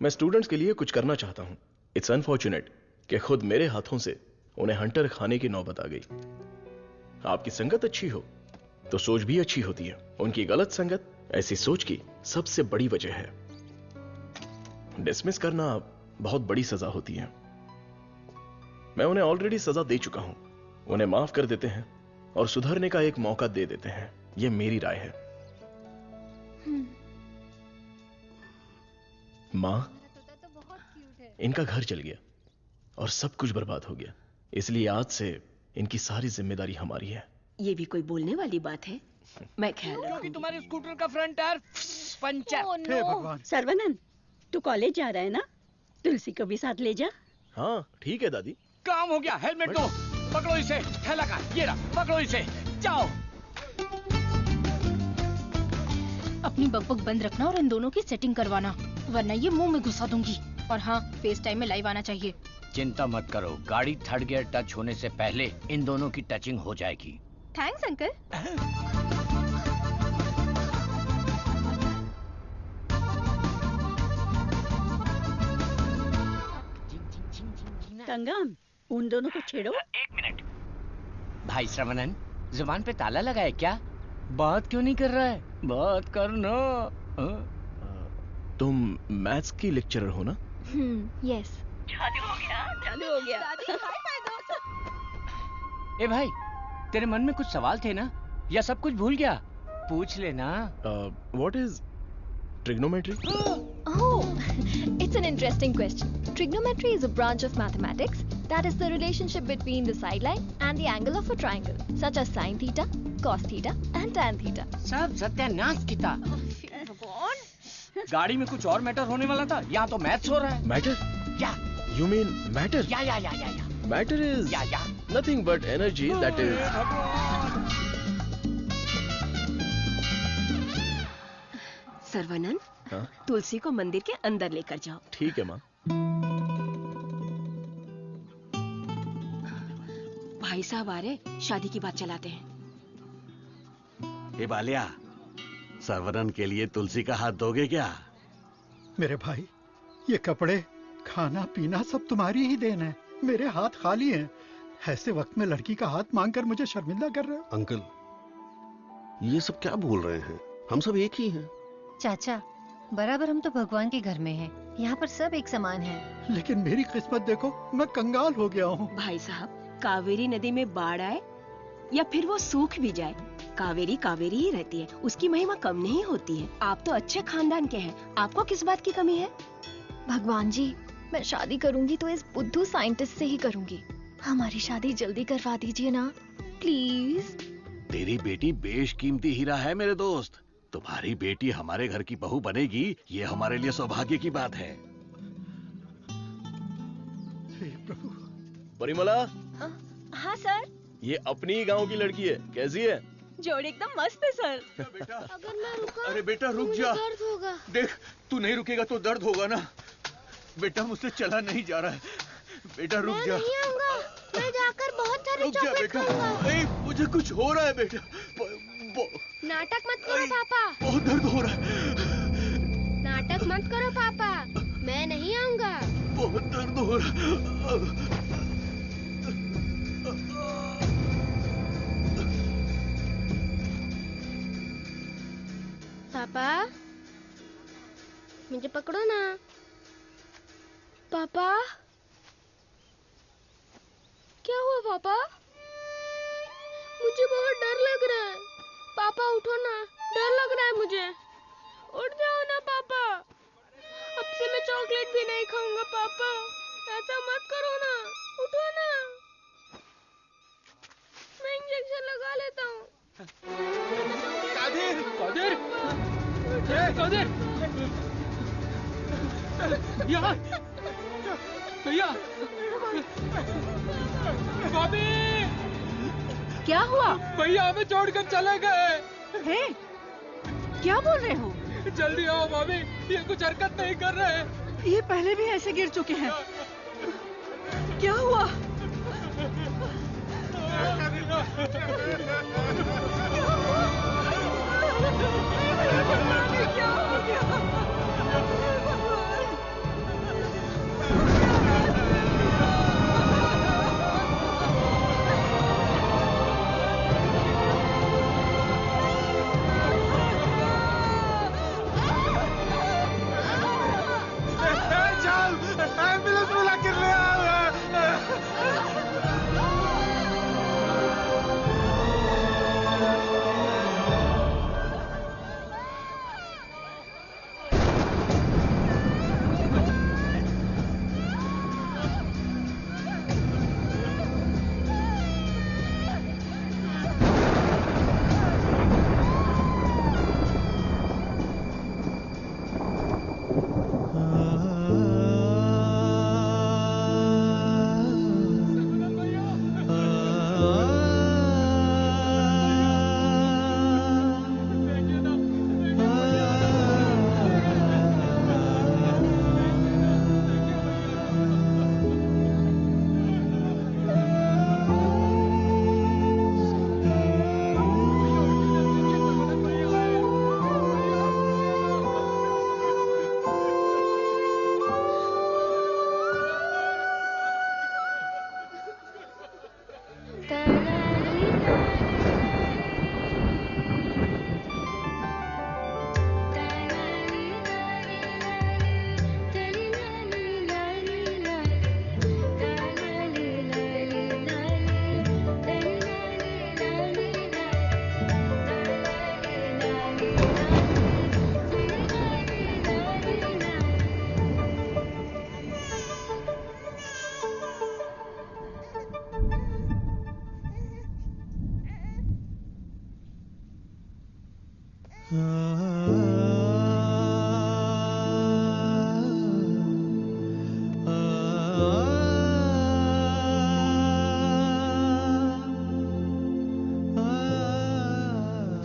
मैं स्टूडेंट्स के लिए कुछ करना चाहता हूं। इट्स अनफॉर्चुनेट कि खुद मेरे हाथों से उन्हें हंटर खाने की नौबत आ गई। आपकी संगत अच्छी हो तो सोच भी अच्छी होती है। उनकी गलत संगत ऐसी सोच की सबसे बड़ी वजह है। डिसमिस करना बहुत बड़ी सजा होती है। मैं उन्हें ऑलरेडी सजा दे चुका हूं। उन्हें माफ कर देते हैं और सुधरने का एक मौका दे देते हैं। यह मेरी राय है। मां, इनका घर जल गया और सब कुछ बर्बाद हो गया, इसलिए आज से इनकी सारी जिम्मेदारी हमारी है। ये भी कोई बोलने वाली बात है? मैं ख्याल क्योंकि रखूंगी। तुम्हारे स्कूटर का फ्रंट टायर पंचर। हे भगवान। सर्वनंद, तू कॉलेज जा रहा है ना? तुलसी को भी साथ ले जा। हाँ ठीक है दादी। काम हो गया, हेलमेट दो। पकड़ो इसे, थैला का ये रहा, पकड़ो इसे, जाओ। अपनी बकबक बंद रखना और इन दोनों की सेटिंग करवाना, वरना ये मुंह में घुसा दूंगी। और हाँ, फेस टाइम में लाइव आना चाहिए। चिंता मत करो, गाड़ी थर्ड गियर टच होने से पहले इन दोनों की टचिंग हो जाएगी। Thanks uncle. कंगन, उन दोनों को छेड़ो। एक मिनट। भाई श्रवणन, जुबान पे ताला लगा है क्या? बात क्यों नहीं कर रहा है? बात करना। तुम मैथ्स की लेक्चरर हो ना? यस। चालू हो गया, चालू हो गया। ए भाई, तेरे मन में कुछ सवाल थे ना, या सब कुछ भूल गया? पूछ लेना। What is trigonometry? Oh, it's an interesting question. Trigonometry is a branch of mathematics that is the relationship between the sideline and the angle of a triangle, such as sin theta, cos theta, and tan theta. सब सत्यानाश की था। गाड़ी में कुछ और matter होने वाला था, यहाँ तो मैथ्स हो रहा है। मैटर? या यू मीन मैटर? या matter is nothing but energy that is. Sarvanand, तुलसी को मंदिर के अंदर लेकर जाओ। ठीक है माँ। भाई साहब आ रहे, शादी की बात चलाते हैं। ए बालिया, सर्वनन के लिए तुलसी का हाथ दोगे क्या? मेरे भाई, ये कपड़े, खाना पीना सब तुम्हारी ही देन है। मेरे हाथ खाली हैं। ऐसे वक्त में लड़की का हाथ मांगकर मुझे शर्मिंदा कर रहे हो। अंकल, ये सब क्या बोल रहे हैं? हम सब एक ही हैं। चाचा, बराबर हम तो भगवान के घर में हैं। यहाँ पर सब एक समान हैं। लेकिन मेरी किस्मत देखो, मैं कंगाल हो गया हूँ। भाई साहब, कावेरी नदी में बाढ़ आए या फिर वो सूख भी जाए, कावेरी कावेरी ही रहती है। उसकी महिमा कम नहीं होती है। आप तो अच्छे खानदान के हैं, आपको किस बात की कमी है? भगवान जी, मैं शादी करूंगी तो इस बुद्धू साइंटिस्ट से ही करूंगी। हमारी शादी जल्दी करवा दीजिए ना, प्लीज। तेरी बेटी बेशकीमती हीरा है मेरे दोस्त। तुम्हारी बेटी हमारे घर की बहू बनेगी, ये हमारे लिए सौभाग्य की बात है। परिमला। हाँ सर। ये अपनी ही गांव की लड़की है, कैसी है? जोड़ी एकदम मस्त है सर। अगर मैं रुका, अरे बेटा रुक मुझे जा। दर्द होगा। देख, तू नहीं रुकेगा तो दर्द होगा ना। बेटा मुझसे चला नहीं जा रहा है। बेटा रुक मैं जा। नहीं आऊंगा। मैं जाकर बहुत सारे रुक जा चॉकलेट बेटा। खाऊंगा। ए, मुझे कुछ हो रहा है बेटा। नाटक मत करो पापा। बहुत दर्द हो रहा है। नाटक मत करो पापा, मैं नहीं आऊंगा। बहुत दर्द हो रहा है। पापा, मुझे पकड़ो ना। पापा, क्या हुआ पापा? मुझे बहुत डर लग रहा है। पापा उठो ना, डर लग रहा है मुझे। उठ जाओ ना पापा। अब से मैं चॉकलेट भी नहीं खाऊंगा पापा। ऐसा मत करो ना, उठो ना। मैं इंजेक्शन लगा लेता हूँ। कादिर, कादिर, कादिर, यहाँ भैया भाभी क्या हुआ? भैया हमें छोड़कर चले गए। हे, क्या बोल रहे हो? जल्दी आओ भाभी, ये कुछ हरकत नहीं कर रहे। ये पहले भी ऐसे गिर चुके हैं। क्या हुआ? क्या हो गया? एम्बुलेंस बुला कर ले आओ।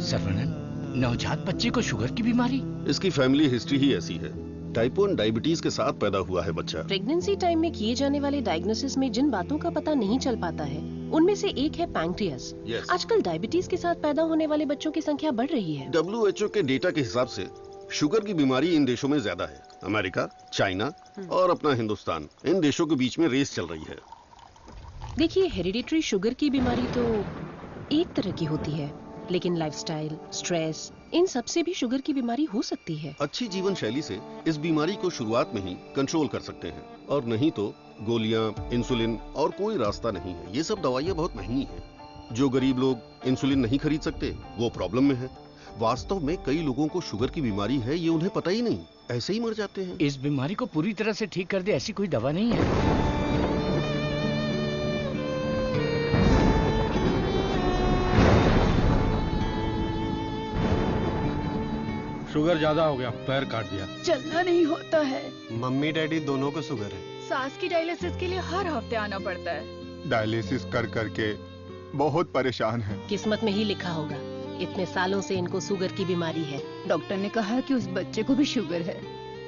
सर्वनन, नवजात बच्चे को शुगर की बीमारी? इसकी फैमिली हिस्ट्री ही ऐसी है। टाइप 1 डायबिटीज के साथ पैदा हुआ है बच्चा। प्रेगनेंसी टाइम में किए जाने वाले डायग्नोसिस में जिन बातों का पता नहीं चल पाता है उनमें से एक है पैंक्रियास। आजकल डायबिटीज के साथ पैदा होने वाले बच्चों की संख्या बढ़ रही है। WHO के डेटा के हिसाब से शुगर की बीमारी इन देशों में ज्यादा है। अमेरिका, चाइना और अपना हिंदुस्तान, इन देशों के बीच में रेस चल रही है। देखिए, हेरिडिटरी शुगर की बीमारी तो एक तरह की होती है, लेकिन लाइफस्टाइल, स्ट्रेस, इन सब से भी शुगर की बीमारी हो सकती है। अच्छी जीवन शैली से इस बीमारी को शुरुआत में ही कंट्रोल कर सकते हैं, और नहीं तो गोलियां, इंसुलिन और कोई रास्ता नहीं है। ये सब दवाइयां बहुत महंगी हैं। जो गरीब लोग इंसुलिन नहीं खरीद सकते वो प्रॉब्लम में है। वास्तव में कई लोगों को शुगर की बीमारी है, ये उन्हें पता ही नहीं, ऐसे ही मर जाते हैं। इस बीमारी को पूरी तरह से ठीक कर दे ऐसी कोई दवा नहीं है। शुगर ज्यादा हो गया, पैर काट दिया। चलना नहीं होता है। मम्मी डैडी दोनों को शुगर है। सास की डायलिसिस के लिए हर हफ्ते आना पड़ता है। डायलिसिस कर करके बहुत परेशान है। किस्मत में ही लिखा होगा, इतने सालों से इनको शुगर की बीमारी है। डॉक्टर ने कहा कि उस बच्चे को भी शुगर है।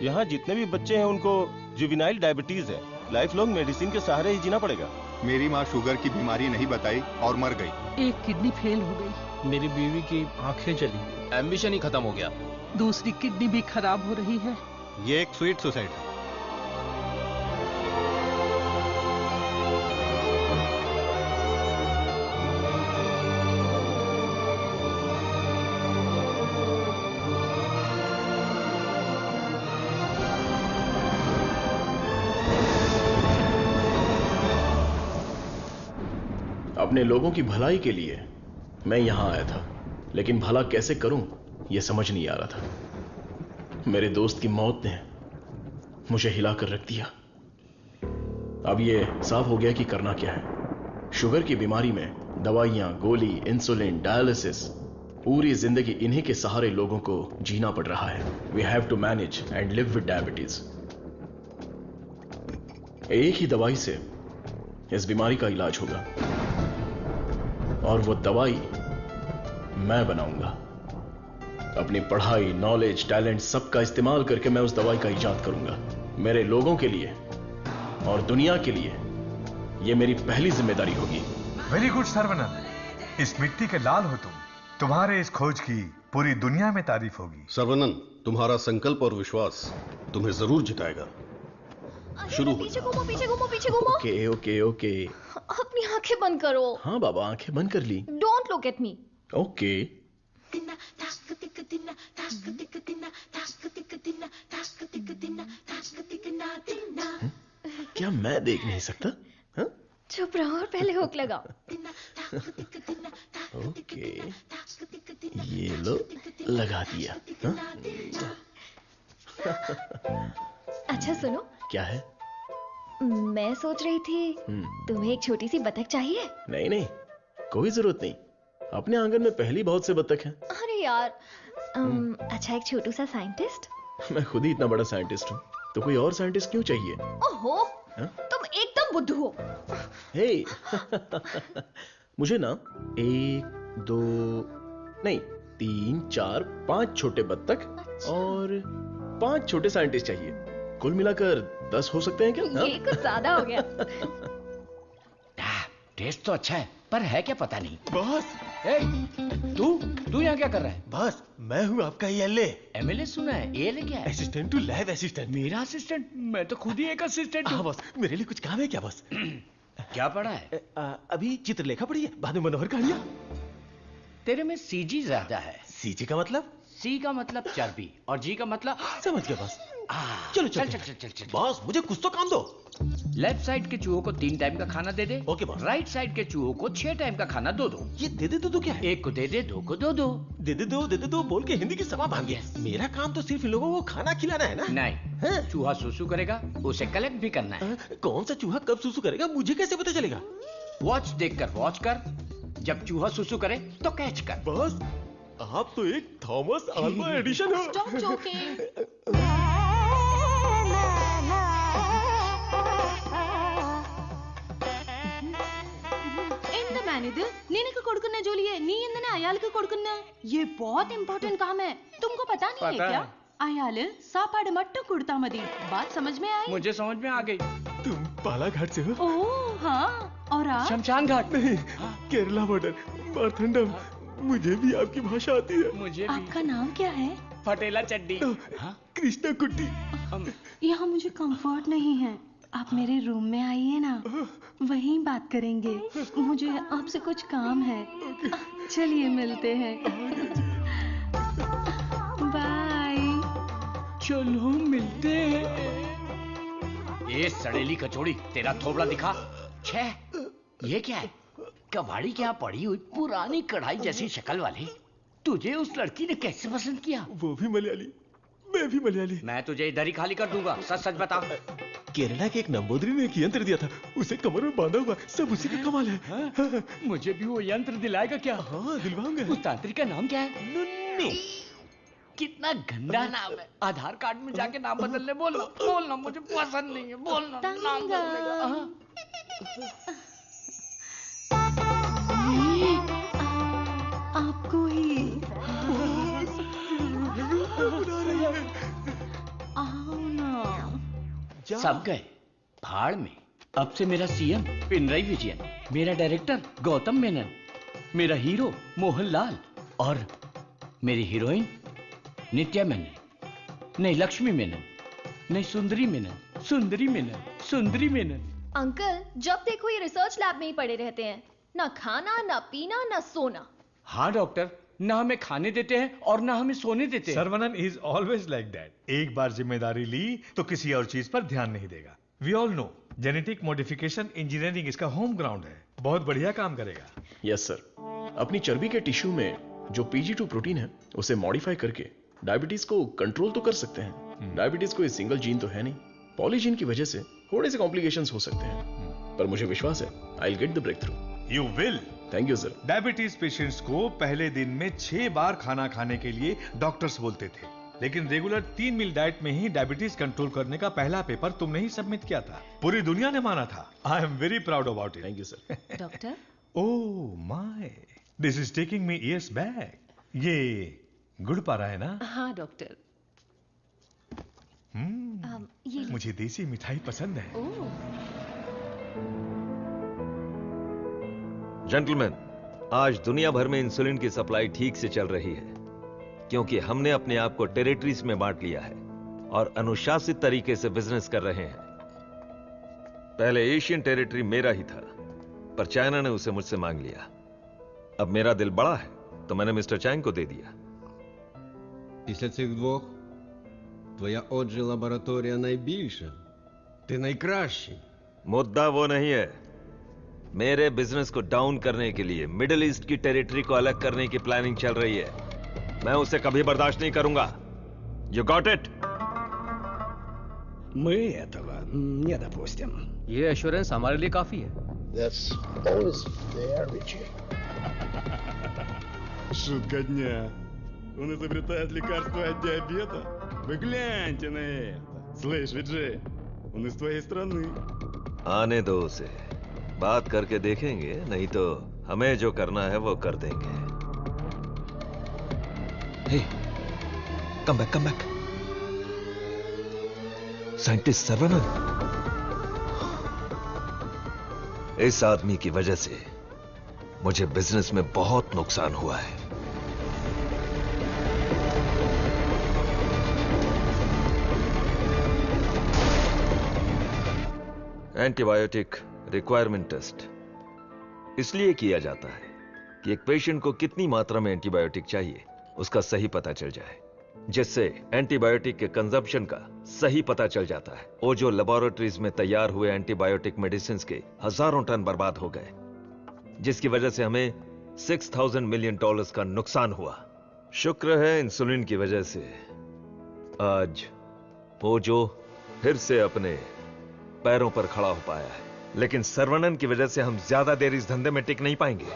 यहाँ जितने भी बच्चे हैं उनको जुवेनाइल डायबिटीज है। लाइफ लॉन्ग मेडिसिन के सहारे ही जीना पड़ेगा। मेरी माँ शुगर की बीमारी नहीं बताई और मर गई। एक किडनी फेल हो गई। मेरी बीवी की आंखें चली, एम्बिशन ही खत्म हो गया। दूसरी किडनी भी खराब हो रही है। ये एक स्वीट सुसाइड है। अपने लोगों की भलाई के लिए मैं यहां आया था, लेकिन भला कैसे करूं यह समझ नहीं आ रहा था। मेरे दोस्त की मौत ने मुझे हिलाकर रख दिया। अब यह साफ हो गया कि करना क्या है। शुगर की बीमारी में दवाइयां, गोली, इंसुलिन, डायलिसिस, पूरी जिंदगी इन्हीं के सहारे लोगों को जीना पड़ रहा है। We have to manage and live with diabetes. एक ही दवाई से इस बीमारी का इलाज होगा, और वो दवाई मैं बनाऊंगा। अपनी पढ़ाई, नॉलेज, टैलेंट सबका इस्तेमाल करके मैं उस दवाई का इजाद करूंगा। मेरे लोगों के लिए और दुनिया के लिए यह मेरी पहली जिम्मेदारी होगी। वेरी गुड सर्वनन, इस मिट्टी के लाल हो तुम। तुम्हारे इस खोज की पूरी दुनिया में तारीफ होगी। सर्वनन, तुम्हारा संकल्प और विश्वास तुम्हें जरूर जिताएगा। शुरू हो पीछे घूमो, पीछे घूमो, पीछे घूमो। Okay okay okay. अपनी आंखें बंद करो। हाँ बाबा, आंखें बंद कर ली। Don't look at me. Okay. क्या मैं देख नहीं सकता? हा? चुप रहो और पहले हुक लगाओ। ओके, ये लो, लगा दिया। हा? अच्छा सुनो। क्या है? मैं सोच रही थी तुम्हें एक छोटी सी बतख चाहिए। नहीं नहीं, कोई जरूरत नहीं। अपने आंगन में पहली बहुत से बतख हैं। अरे यार, अच्छा एक छोटू सा साइंटिस्ट। मैं खुद ही इतना बड़ा साइंटिस्ट हूँ, तो कोई और साइंटिस्ट क्यों चाहिए? ओहो, तुम एकदम बुद्धू हो। हे, मुझे ना 1, 2 नहीं 3, 4, 5 छोटे बत्तख और 5 छोटे साइंटिस्ट चाहिए। कुल मिलाकर 10 हो सकते हैं क्या? ये कुछ ज्यादा हो गया। टेस्ट तो अच्छा है, पर है क्या पता नहीं। बॉस, तू यहाँ क्या कर रहा है? बॉस, मैं हूँ आपका एमएलए। एमएलए सुना है, एएलए क्या है? Assistant to lab assistant. मेरा असिस्टेंट? मैं तो खुद ही एक असिस्टेंट हूँ। बॉस, मेरे लिए कुछ काम है क्या बॉस? क्या पढ़ा है? अभी चित्रलेखा पढ़ी है, बाद में मनोहर कहानियां। तेरे में सीजी ज्यादा है। सीजी का मतलब? सी का मतलब चर्बी और जी का मतलब समझ गया बॉस। चलो चल चल चल चल चल। बॉस, मुझे कुछ तो काम दो। लेफ्ट साइड के चूहों को 3 टाइम का खाना दे दे। Okay boss. राइट साइड के चूहों को 6 टाइम का खाना दो। ये दे दे तो क्या है? एक को दे दे, 2 को दे दो बोल के हिंदी की सभा भाग गया। मेरा काम तो सिर्फ इन लोगों को खाना खिलाना है ना? नहीं, चूहा सुसु करेगा, उसे कलेक्ट भी करना है। कौन सा चूहा कब सुसु करेगा मुझे कैसे पता चलेगा? वॉच देखकर वॉच कर, जब चूहा सुसु करे तो कैच कर। बॉस, आप तो एक थॉमस अल्वा एडिशन हो। Stop joking. ఇది నేనకు కొడుకున్నా జోలియే నీ ఎందునే అయాలకు కొడుకున్నా ये बहुत इंपॉर्टेंट काम है तुमको पता नहीं है क्या? अयाल सापाड़ मट्टू कुड़ता मदी बात समझ में आई? मुझे समझ में आ गई। तुम बालाघाट से हो? ओह हाँ, और आप? शमशान घाट। नहीं, केरला बॉर्डर, मारथंडम। मुझे भी आपकी भाषा आती है। मुझे भी। आपका नाम क्या है? फटेला चड्डी। कृष्णा कुट्टी। यहाँ मुझे कंफर्ट नहीं है, आप मेरे रूम में आइए ना, वहीं बात करेंगे। मुझे आपसे कुछ काम है। चलिए मिलते हैं। बाय। चलो मिलते हैं। ये सड़ेली कचौड़ी, तेरा थोबड़ा दिखा। छे, ये क्या है? कबाड़ी क्या पड़ी हुई पुरानी कढ़ाई जैसी शक्ल वाली। तुझे उस लड़की ने कैसे पसंद किया? वो भी मलयाली, मैं भी मलयाली। मैं तुझे इधर ही खाली कर दूंगा, सच सच बता। केरला के एक नंबोदरी ने एक यंत्र दिया था, उसे कमर में बांधा हुआ, सब उसी का कमाल है। हाँ? मुझे भी वो यंत्र दिलाएगा क्या? हाँ दिलवाऊंगा। उस तांत्रिक का नाम क्या है? नुन्नू। कितना गंदा नाम है। आधार कार्ड में जाके नाम बदलने बोलना, बोलना मुझे पसंद नहीं है, बोलना नाम बदलेगा। आपको ही आओ ना। सब गए भाड़ में। अब से मेरा सीएम पिनराई विजयन, मेरा डायरेक्टर गौतम मेनन, मेरा हीरो मोहनलाल और मेरी हीरोइन नित्या मेनन। नहीं लक्ष्मी मेनन, नहीं सुंदरी मेनन, सुंदरी मेनन, सुंदरी मेनन। अंकल, जब देखो ये रिसर्च लैब में ही पड़े रहते हैं, ना खाना, ना पीना, ना सोना। हाँ डॉक्टर, ना हमें खाने देते हैं और ना हमें सोने देते हैं। Saravanan is always like that. एक बार जिम्मेदारी ली तो किसी और चीज पर ध्यान नहीं देगा। We all know genetic modification engineering इसका होम ग्राउंड है, बहुत बढ़िया काम करेगा। Yes sir. अपनी चर्बी के टिश्यू में जो PG2 प्रोटीन है उसे मॉडिफाई करके डायबिटीज को कंट्रोल तो कर सकते हैं। डायबिटीज कोई सिंगल जीन तो है नहीं, पॉलीजीन की वजह से थोड़े से कॉम्प्लिकेशंस हो सकते हैं, पर मुझे विश्वास है I will get the breakthrough. You will. Thank you sir. Diabetes patients को पहले दिन में 6 बार खाना खाने के लिए डॉक्टर्स बोलते थे, लेकिन रेगुलर 3 मील डाइट में ही डायबिटीज कंट्रोल करने का पहला पेपर तुमने ही सबमिट किया था। पूरी दुनिया ने माना था। आई am very proud about it. Thank you sir. Doctor oh my, this is taking me years back. ये गुड़ पारा है ना? हाँ डॉक्टर। ये मुझे देसी मिठाई पसंद है। जेंटलमैन, आज दुनिया भर में इंसुलिन की सप्लाई ठीक से चल रही है क्योंकि हमने अपने आप को टेरिटरीज में बांट लिया है और अनुशासित तरीके से बिजनेस कर रहे हैं। पहले एशियन टेरिटरी मेरा ही था, पर चाइना ने उसे मुझसे मांग लिया। अब मेरा दिल बड़ा है तो मैंने मिस्टर चैंग को दे दिया। Після цих двох твоя отже лабораторія найбільша. Ти найкращий. मुद्दा वो नहीं है। मेरे बिजनेस को डाउन करने के लिए मिडिल ईस्ट की टेरिटरी को अलग करने की प्लानिंग चल रही है। मैं उसे कभी बर्दाश्त नहीं करूंगा। You got it? Мы этого не допустим. ये एश्योरेंस हमारे लिए काफी है। That's always there, Richie. Шутка дня. Он изобретает лекарство от диабета. Вы гляньте на это. Слышь, Виджей, он из твоей страны. आने दो उसे, बात करके देखेंगे, नहीं तो हमें जो करना है वो कर देंगे। Hey, come back, come back. Scientist Saravanan. इस आदमी की वजह से मुझे बिजनेस में बहुत नुकसान हुआ है। एंटीबायोटिक रिक्वायरमेंट टेस्ट इसलिए किया जाता है कि एक पेशेंट को कितनी मात्रा में एंटीबायोटिक चाहिए उसका सही पता चल जाए, जिससे एंटीबायोटिक के कंजप्शन का सही पता चल जाता है। वो जो लेबोरेटरीज में तैयार हुए एंटीबायोटिक मेडिसिन के हजारों टन बर्बाद हो गए, जिसकी वजह से हमें $6,000 मिलियन का नुकसान हुआ। शुक्र है इंसुलिन की वजह से आज वो जो फिर से अपने पैरों पर खड़ा हो पाया है, लेकिन सर्वनन की वजह से हम ज्यादा देर इस धंधे में टिक नहीं पाएंगे।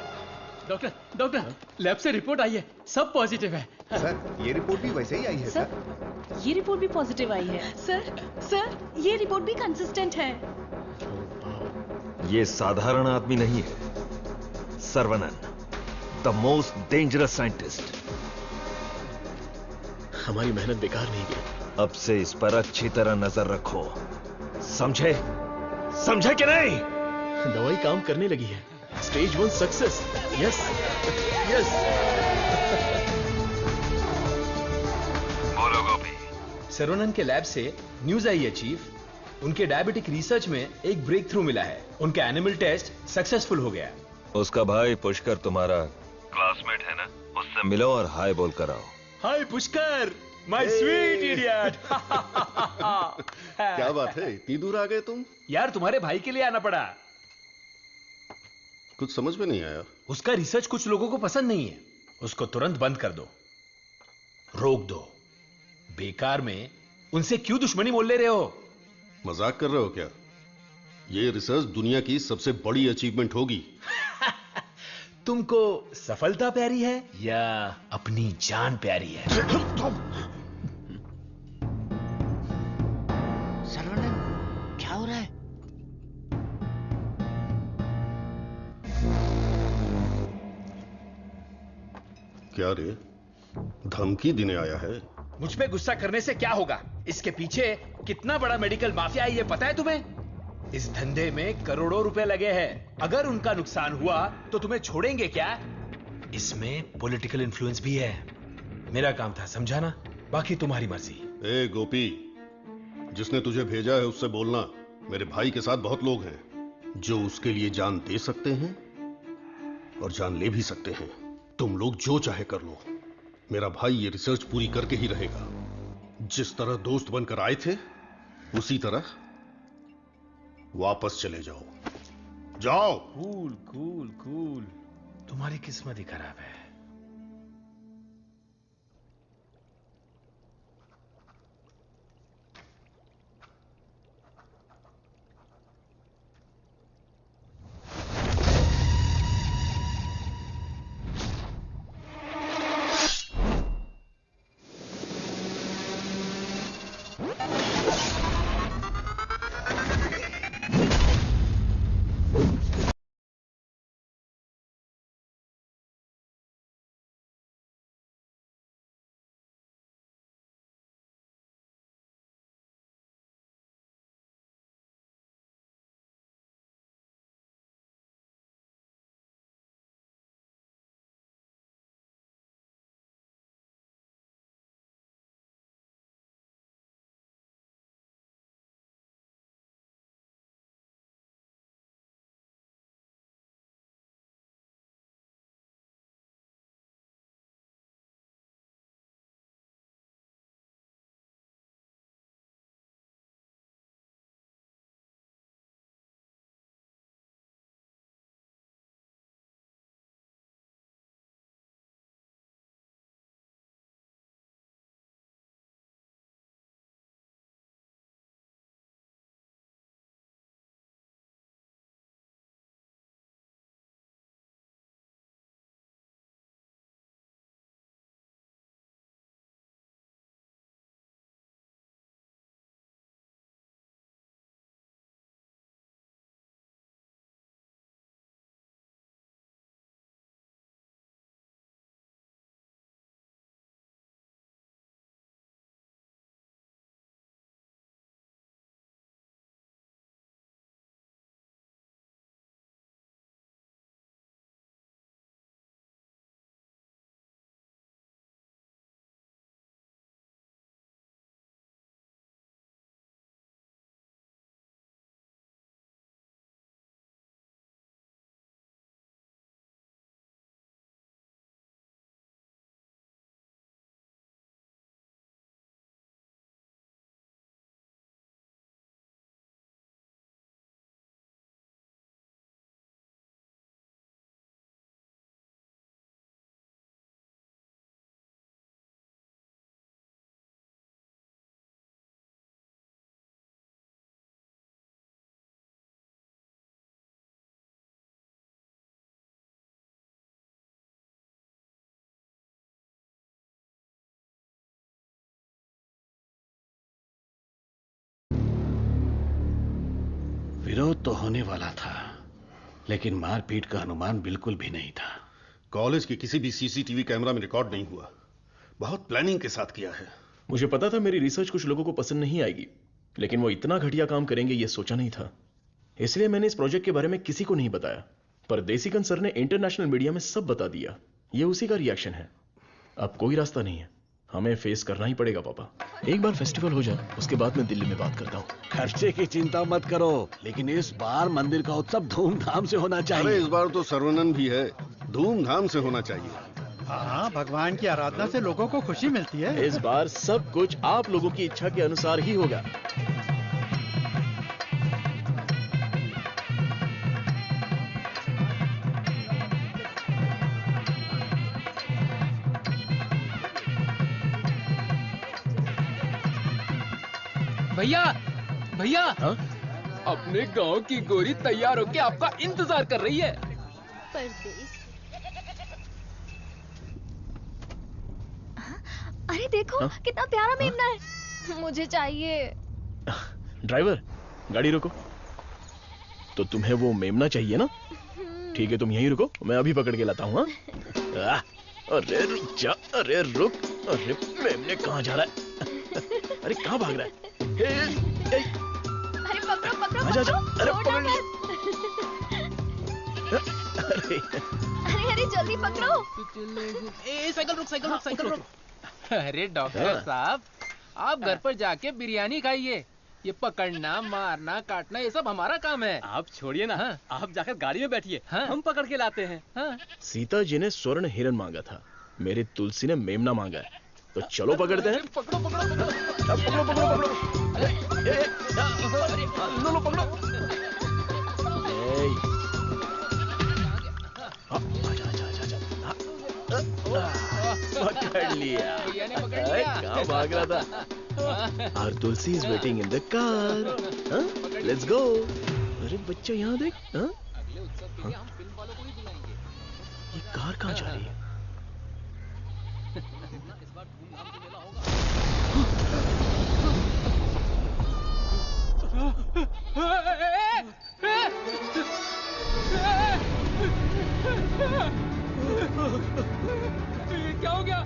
डॉक्टर, लैब से रिपोर्ट आई है, सब पॉजिटिव है। सर, ये रिपोर्ट भी वैसे ही आई है सर। ये रिपोर्ट भी पॉजिटिव आई है। सर, ये रिपोर्ट भी कंसिस्टेंट है। ये साधारण आदमी नहीं है, Saravanan, the most dangerous scientist. हमारी मेहनत बेकार नहीं गई। अब से इस पर अच्छी तरह नजर रखो, समझे? समझे कि नहीं? दवाई काम करने लगी है। Stage 1 success. Yes yes. बोलो गोपी। सर्वनन के लैब से न्यूज आई है चीफ। उनके डायबिटिक रिसर्च में एक ब्रेक थ्रू मिला है। उनका एनिमल टेस्ट सक्सेसफुल हो गया। उसका भाई पुष्कर तुम्हारा क्लासमेट है ना? उससे मिलो और हाय बोल कर आओ। हाय पुष्कर, माय स्वीट इडियट। क्या बात है, इतनी दूर आ गए तुम? यार तुम्हारे भाई के लिए आना पड़ा। कुछ समझ में नहीं आया। उसका रिसर्च कुछ लोगों को पसंद नहीं है। उसको तुरंत बंद कर दो, रोक दो। बेकार में उनसे क्यों दुश्मनी मोल ले रहे हो? मजाक कर रहे हो क्या? ये रिसर्च दुनिया की सबसे बड़ी अचीवमेंट होगी। तुमको सफलता प्यारी है या अपनी जान प्यारी है? सर्वनन, क्या हो रहा है? क्या रे, धमकी देने आया है? मुझ पे गुस्सा करने से क्या होगा? इसके पीछे कितना बड़ा मेडिकल माफिया है ये पता है तुम्हें? इस धंधे में करोड़ों रुपए लगे हैं। अगर उनका नुकसान हुआ तो तुम्हें छोड़ेंगे क्या? इसमें पॉलिटिकल इन्फ्लुएंस भी है। मेरा काम था समझाना, बाकी तुम्हारी मर्जी। ए गोपी, जिसने तुझे भेजा है उससे बोलना मेरे भाई के साथ बहुत लोग हैं जो उसके लिए जान दे सकते हैं और जान ले भी सकते हैं। तुम लोग जो चाहे कर लो, मेरा भाई ये रिसर्च पूरी करके ही रहेगा। जिस तरह दोस्त बनकर आए थे उसी तरह वापस चले जाओ। जाओ। Cool cool cool. तुम्हारी किस्मत ही खराब है। विरोध तो होने वाला था, लेकिन मारपीट का अनुमान बिल्कुल भी नहीं था। कॉलेज के किसी भी सीसीटीवी कैमरा में रिकॉर्ड नहीं हुआ। बहुत प्लानिंग के साथ किया है। मुझे पता था मेरी रिसर्च कुछ लोगों को पसंद नहीं आएगी, लेकिन वो इतना घटिया काम करेंगे ये सोचा नहीं था। इसलिए मैंने इस प्रोजेक्ट के बारे में किसी को नहीं बताया, पर देसिकन सर ने इंटरनेशनल मीडिया में सब बता दिया। ये उसी का रिएक्शन है। अब कोई रास्ता नहीं है, हमें फेस करना ही पड़ेगा पापा। एक बार फेस्टिवल हो जाए, उसके बाद मैं दिल्ली में बात करता हूँ। खर्चे की चिंता मत करो, लेकिन इस बार मंदिर का उत्सव धूमधाम से होना चाहिए। अरे इस बार तो सर्वनन भी है, धूमधाम से होना चाहिए। हाँ, भगवान की आराधना से लोगों को खुशी मिलती है। इस बार सब कुछ आप लोगों की इच्छा के अनुसार ही होगा। भैया भैया, हाँ? अपने गांव की गोरी तैयार होके आपका इंतजार कर रही है। परदेस। अरे देखो, हाँ? कितना प्यारा मेमना है। मुझे चाहिए। ड्राइवर, गाड़ी रुको। तो तुम्हें वो मेमना चाहिए ना? ठीक है, तुम यहीं रुको, मैं अभी पकड़ के लाता हूँ। अरे रुक जा, अरे रुक। अरे मेमने कहाँ जा रहा है? अरे कहाँ भाग रहा है? अरे पकड़ो पकड़ो आजा, आजा। पकड़ो, अरे छोड़ो मत। अरे अरे जल्दी पकड़ो। साइकिल रुक, साइकिल रुक, साइकिल रुक। अरे डॉक्टर साहब, आप घर पर जाके बिरयानी खाइए। ये पकड़ना, मारना, काटना ये सब हमारा काम है। आप छोड़िए ना। हाँ? आप जाकर गाड़ी में बैठिए। हाँ? हम पकड़ के लाते हैं। हाँ? सीता जी ने स्वर्ण हिरन मांगा था, मेरी तुलसी ने मेमना मांगा है, तो चलो पकड़ते हैं। पकड़ो पकड़ो पकड़ो पकड़ो पकड़ो पकड़ो। लो पकड़ो। पकड़ लिया। कहाँ भाग रहा था? Our Tulsi is waiting in the car. Let's go. अरे बच्चा यहाँ देख। ये कार कहाँ जा रही है? क्या हो गया?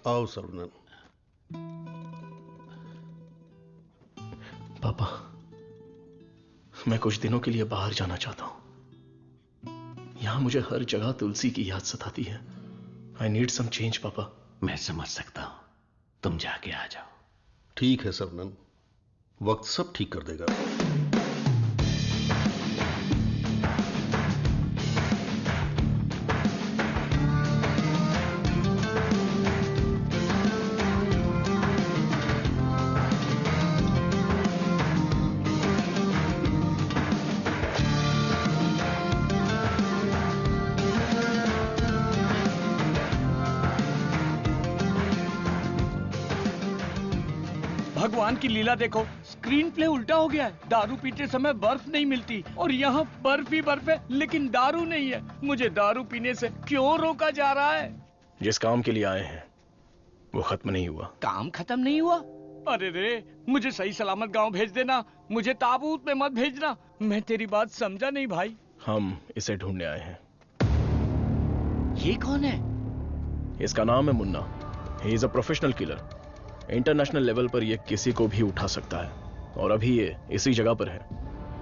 आओ सर्वनन। पापा, मैं कुछ दिनों के लिए बाहर जाना चाहता हूं। यहां मुझे हर जगह तुलसी की याद सताती है। आई नीड सम चेंज पापा। मैं समझ सकता हूं, तुम जाके आ जाओ। ठीक है सर्वनन, वक्त सब ठीक कर देगा। भगवान की लीला देखो, स्क्रीन प्ले उल्टा हो गया है। दारू पीते समय बर्फ नहीं मिलती और यहाँ बर्फ ही बर्फ है, लेकिन दारू नहीं है। मुझे दारू पीने से क्यों रोका जा रहा है? जिस काम के लिए आए हैं वो खत्म नहीं हुआ। काम खत्म नहीं हुआ? अरे रे, मुझे सही सलामत गांव भेज देना, मुझे ताबूत में मत भेजना। मैं तेरी बात समझा नहीं भाई। हम इसे ढूंढने आए हैं। ये कौन है? इसका नाम है Munna. He is a professional killer. International level पर ये किसी को भी उठा सकता है, और अभी ये इसी जगह पर है।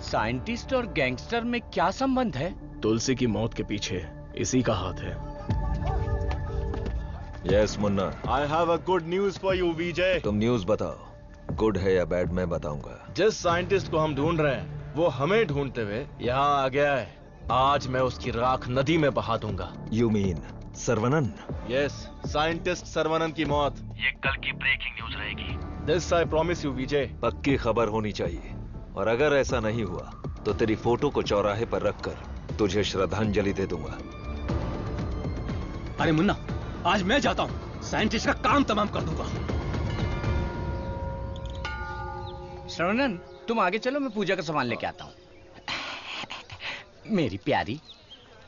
साइंटिस्ट और गैंगस्टर में क्या संबंध है? तुलसी की मौत के पीछे इसी का हाथ है। Yes Munna, I have a good news for you Vijay. तुम न्यूज बताओ, गुड है या बैड मैं बताऊंगा। जिस साइंटिस्ट को हम ढूंढ रहे हैं वो हमें ढूंढते हुए यहाँ आ गया है। आज मैं उसकी राख नदी में बहा दूंगा। You mean Saravanan? Yes, scientist Saravanan की मौत ये कल की ब्रेकिंग न्यूज रहेगी। दिस आई प्रॉमिस यू विजय। पक्की खबर होनी चाहिए, और अगर ऐसा नहीं हुआ तो तेरी फोटो को चौराहे पर रखकर तुझे श्रद्धांजलि दे दूंगा। अरे मुन्ना, आज मैं जाता हूं, साइंटिस्ट का काम तमाम कर दूंगा। श्रवणन, तुम आगे चलो, मैं पूजा का सामान लेके आता हूँ। मेरी प्यारी,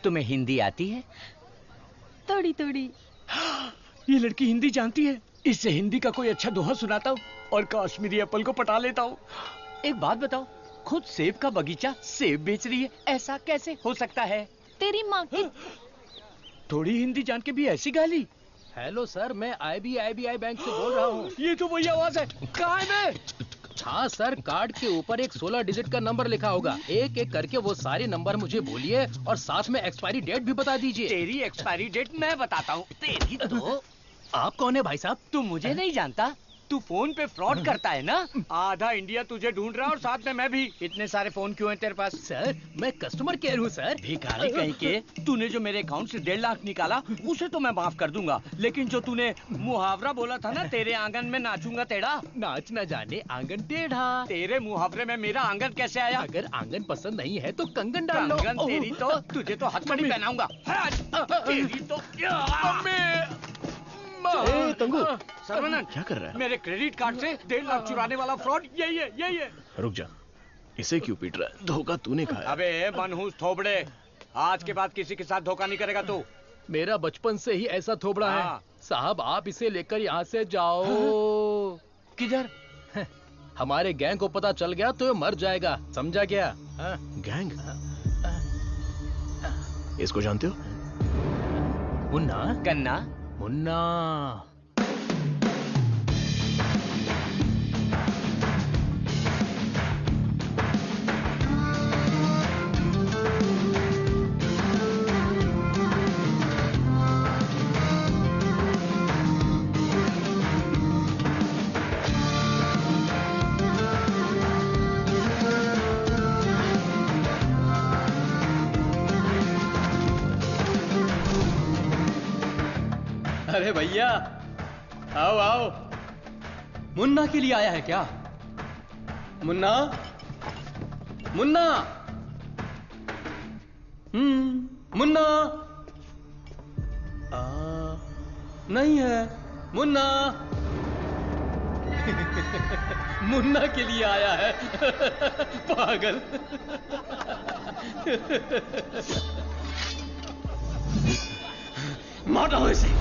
तुम्हें हिंदी आती है? थोड़ी थोड़ी। ये लड़की हिंदी जानती है, इससे हिंदी का कोई अच्छा दोहा सुनाता हूँ और कश्मीरी एप्पल को पटा लेता हूँ। एक बात बताओ, खुद सेब का बगीचा सेब बेच रही है, ऐसा कैसे हो सकता है? तेरी माँ की। थोड़ी हिंदी जान के भी ऐसी गाली। हेलो सर, मैं IBI बैंक से बोल रहा हूँ। ये तो वही आवाज है। कहाँ है मैं? हाँ सर, कार्ड के ऊपर एक 16 डिजिट का नंबर लिखा होगा। एक एक करके वो सारे नंबर मुझे बोलिए और साथ में एक्सपायरी डेट भी बता दीजिए। तेरी एक्सपायरी डेट मैं बताता हूँ। तेरी तो आप कौन है भाई साहब? तू मुझे नहीं जानता? तू फोन पे फ्रॉड करता है ना? आधा इंडिया तुझे ढूंढ रहा है और साथ में मैं भी। इतने सारे फोन क्यों हैं तेरे पास? सर, मैं कस्टमर केयर हूँ सर। भिखारी कहीं के। तूने जो मेरे अकाउंट से 1.5 लाख निकाला, उसे तो मैं माफ कर दूंगा, लेकिन जो तूने मुहावरा बोला था ना, तेरे आंगन में नाचूंगा टेढ़ा, नाच न जाने आंगन टेढ़ा। तेरे मुहावरे में मेरा आंगन कैसे आया? अगर आंगन पसंद नहीं है तो कंगन डाल लो। कंगन तेरी तो, तुझे तो हथकड़ी पहनाऊंगा। तेरी तो तंगू, सर्वनन, क्या कर रहा है? मेरे क्रेडिट कार्ड से 1.5 लाख चुराने वाला फ्रॉड यही है, यही है। रुक जा, इसे क्यों पीट रहा है? धोखा तूने खाया। अबे मनहूस थोबड़े, आज के बाद किसी के साथ धोखा नहीं करेगा तू। मेरा बचपन से ही ऐसा थोबड़ा है साहब। आप इसे लेकर यहाँ से जाओ। किधर? हमारे गैंग को पता चल गया तो ये मर जाएगा, समझा क्या? गैंग? इसको जानते हो? मुन्ना? गन्ना? मुन्ना। अरे भैया, आओ आओ। मुन्ना के लिए आया है क्या? मुन्ना, मुन्ना, मुन्ना। नहीं है मुन्ना। मुन्ना के लिए आया है। पागल। मारो इसे।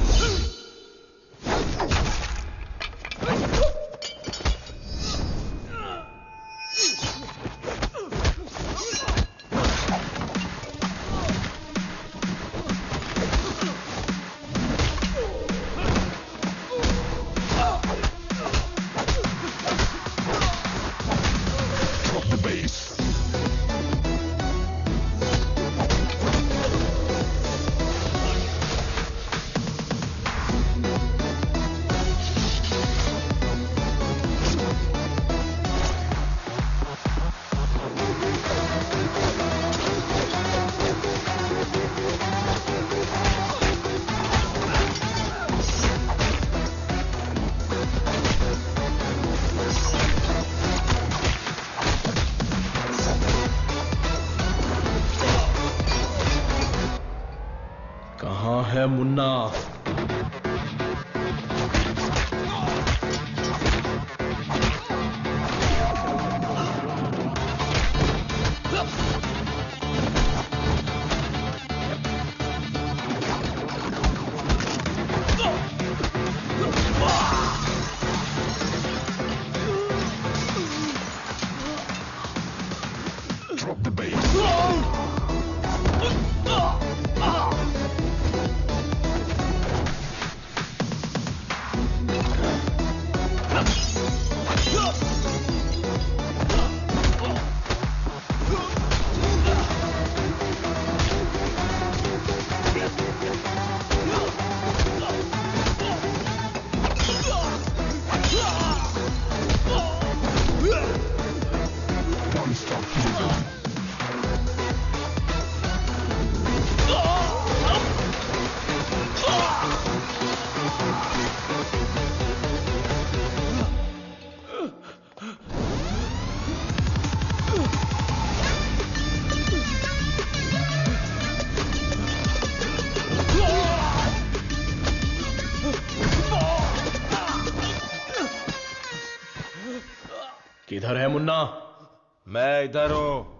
कहाँ है मुन्ना? किधर है मुन्ना? मैं इधर हूं।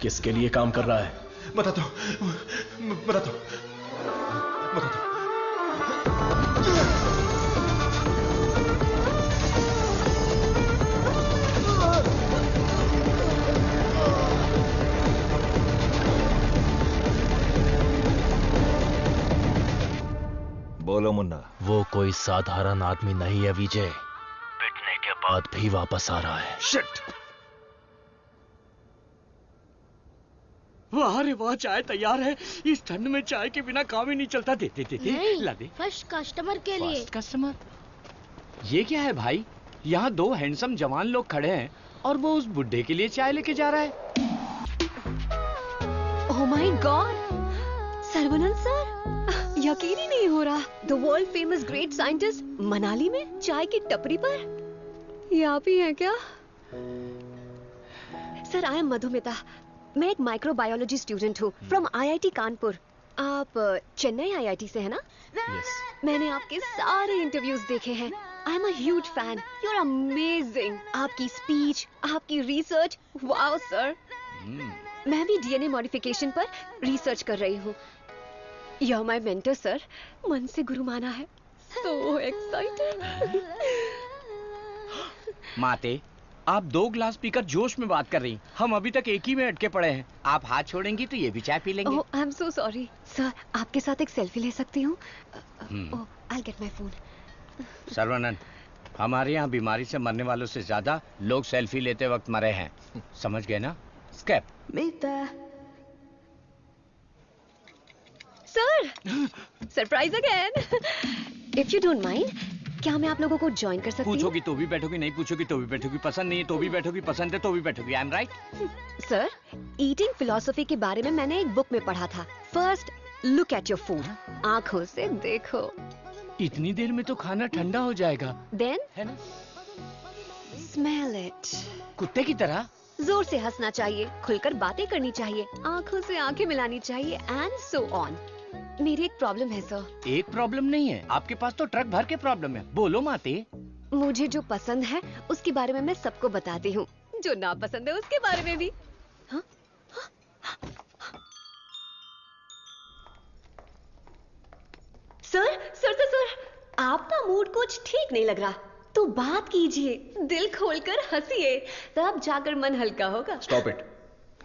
किसके लिए काम कर रहा है? बता दो, बता दो, बता दो। बोलो मुन्ना। वो कोई साधारण आदमी नहीं है विजय। पिटने के बाद भी वापस आ रहा है। शिट। वाह रे वाह, चाय तैयार है। इस ठंड में चाय के बिना काम ही नहीं चलता। दे दे दे, दे। ला दे। फर्स्ट कस्टमर के लिए। First customer? ये क्या है भाई? यहाँ दो हैंडसम जवान लोग खड़े हैं और वो उस बुड्ढे के लिए चाय लेके जा रहा है। ओह माय गॉड, सर्वनंद सर, यकीन ही नहीं हो रहा। The world famous great scientist Manali में चाय की टपरी पर। ये आप ही हैं क्या? Sir, I am Madhumita. मैं एक माइक्रोबायोलॉजी स्टूडेंट हूँ फ्रॉम आईआईटी कानपुर। आप चेन्नई आईआईटी से है ना? Yes. मैंने आपके सारे इंटरव्यूज देखे हैं। I am a huge fan. You are amazing. आपकी स्पीच, आपकी रिसर्च, वाओ सर। मैं भी डीएनए मॉडिफिकेशन पर रिसर्च कर रही हूँ। You are my mentor sir. मन से गुरु माना है। So excited. माते, आप 2 ग्लास पीकर जोश में बात कर रही। हम अभी तक एक ही में अटके पड़े हैं। आप हाथ छोड़ेंगी तो ये भी चाय पी लेंगे। Oh, I am so sorry sir. आपके साथ एक सेल्फी ले सकती हूँ? Oh, I get my phone. Sarvanand, हमारे यहाँ बीमारी से मरने वालों से ज्यादा लोग सेल्फी लेते वक्त मरे हैं। समझ गए ना? Escape. Sir, surprise again. If you don't mind, क्या मैं आप लोगों को ज्वाइन कर सकती हूँ? पूछोगी तो भी बैठोगी, नहीं पूछोगी तो भी बैठोगी, पसंद नहीं है तो भी बैठोगी, पसंद है तो भी बैठोगी। I am right? Sir, eating philosophy के बारे में मैंने एक बुक में पढ़ा था। First look at your food, आंखों से देखो। इतनी देर में तो खाना ठंडा हो जाएगा। देन है ना? Smell it. कुत्ते की तरह जोर से हंसना चाहिए, खुलकर बातें करनी चाहिए, आंखों से आंखें मिलानी चाहिए, एंड सो ऑन। मेरी एक प्रॉब्लम है सर। एक प्रॉब्लम नहीं है, आपके पास तो ट्रक भर के प्रॉब्लम है। बोलो माते। मुझे जो पसंद है उसके बारे में मैं सबको बताती हूँ, जो ना पसंद है उसके बारे में भी। हाँ? सर सर सर सर, आपका मूड कुछ ठीक नहीं लग रहा, तो बात कीजिए, दिल खोलकर हंसिए, तब जाकर मन हल्का होगा। स्टॉप इट,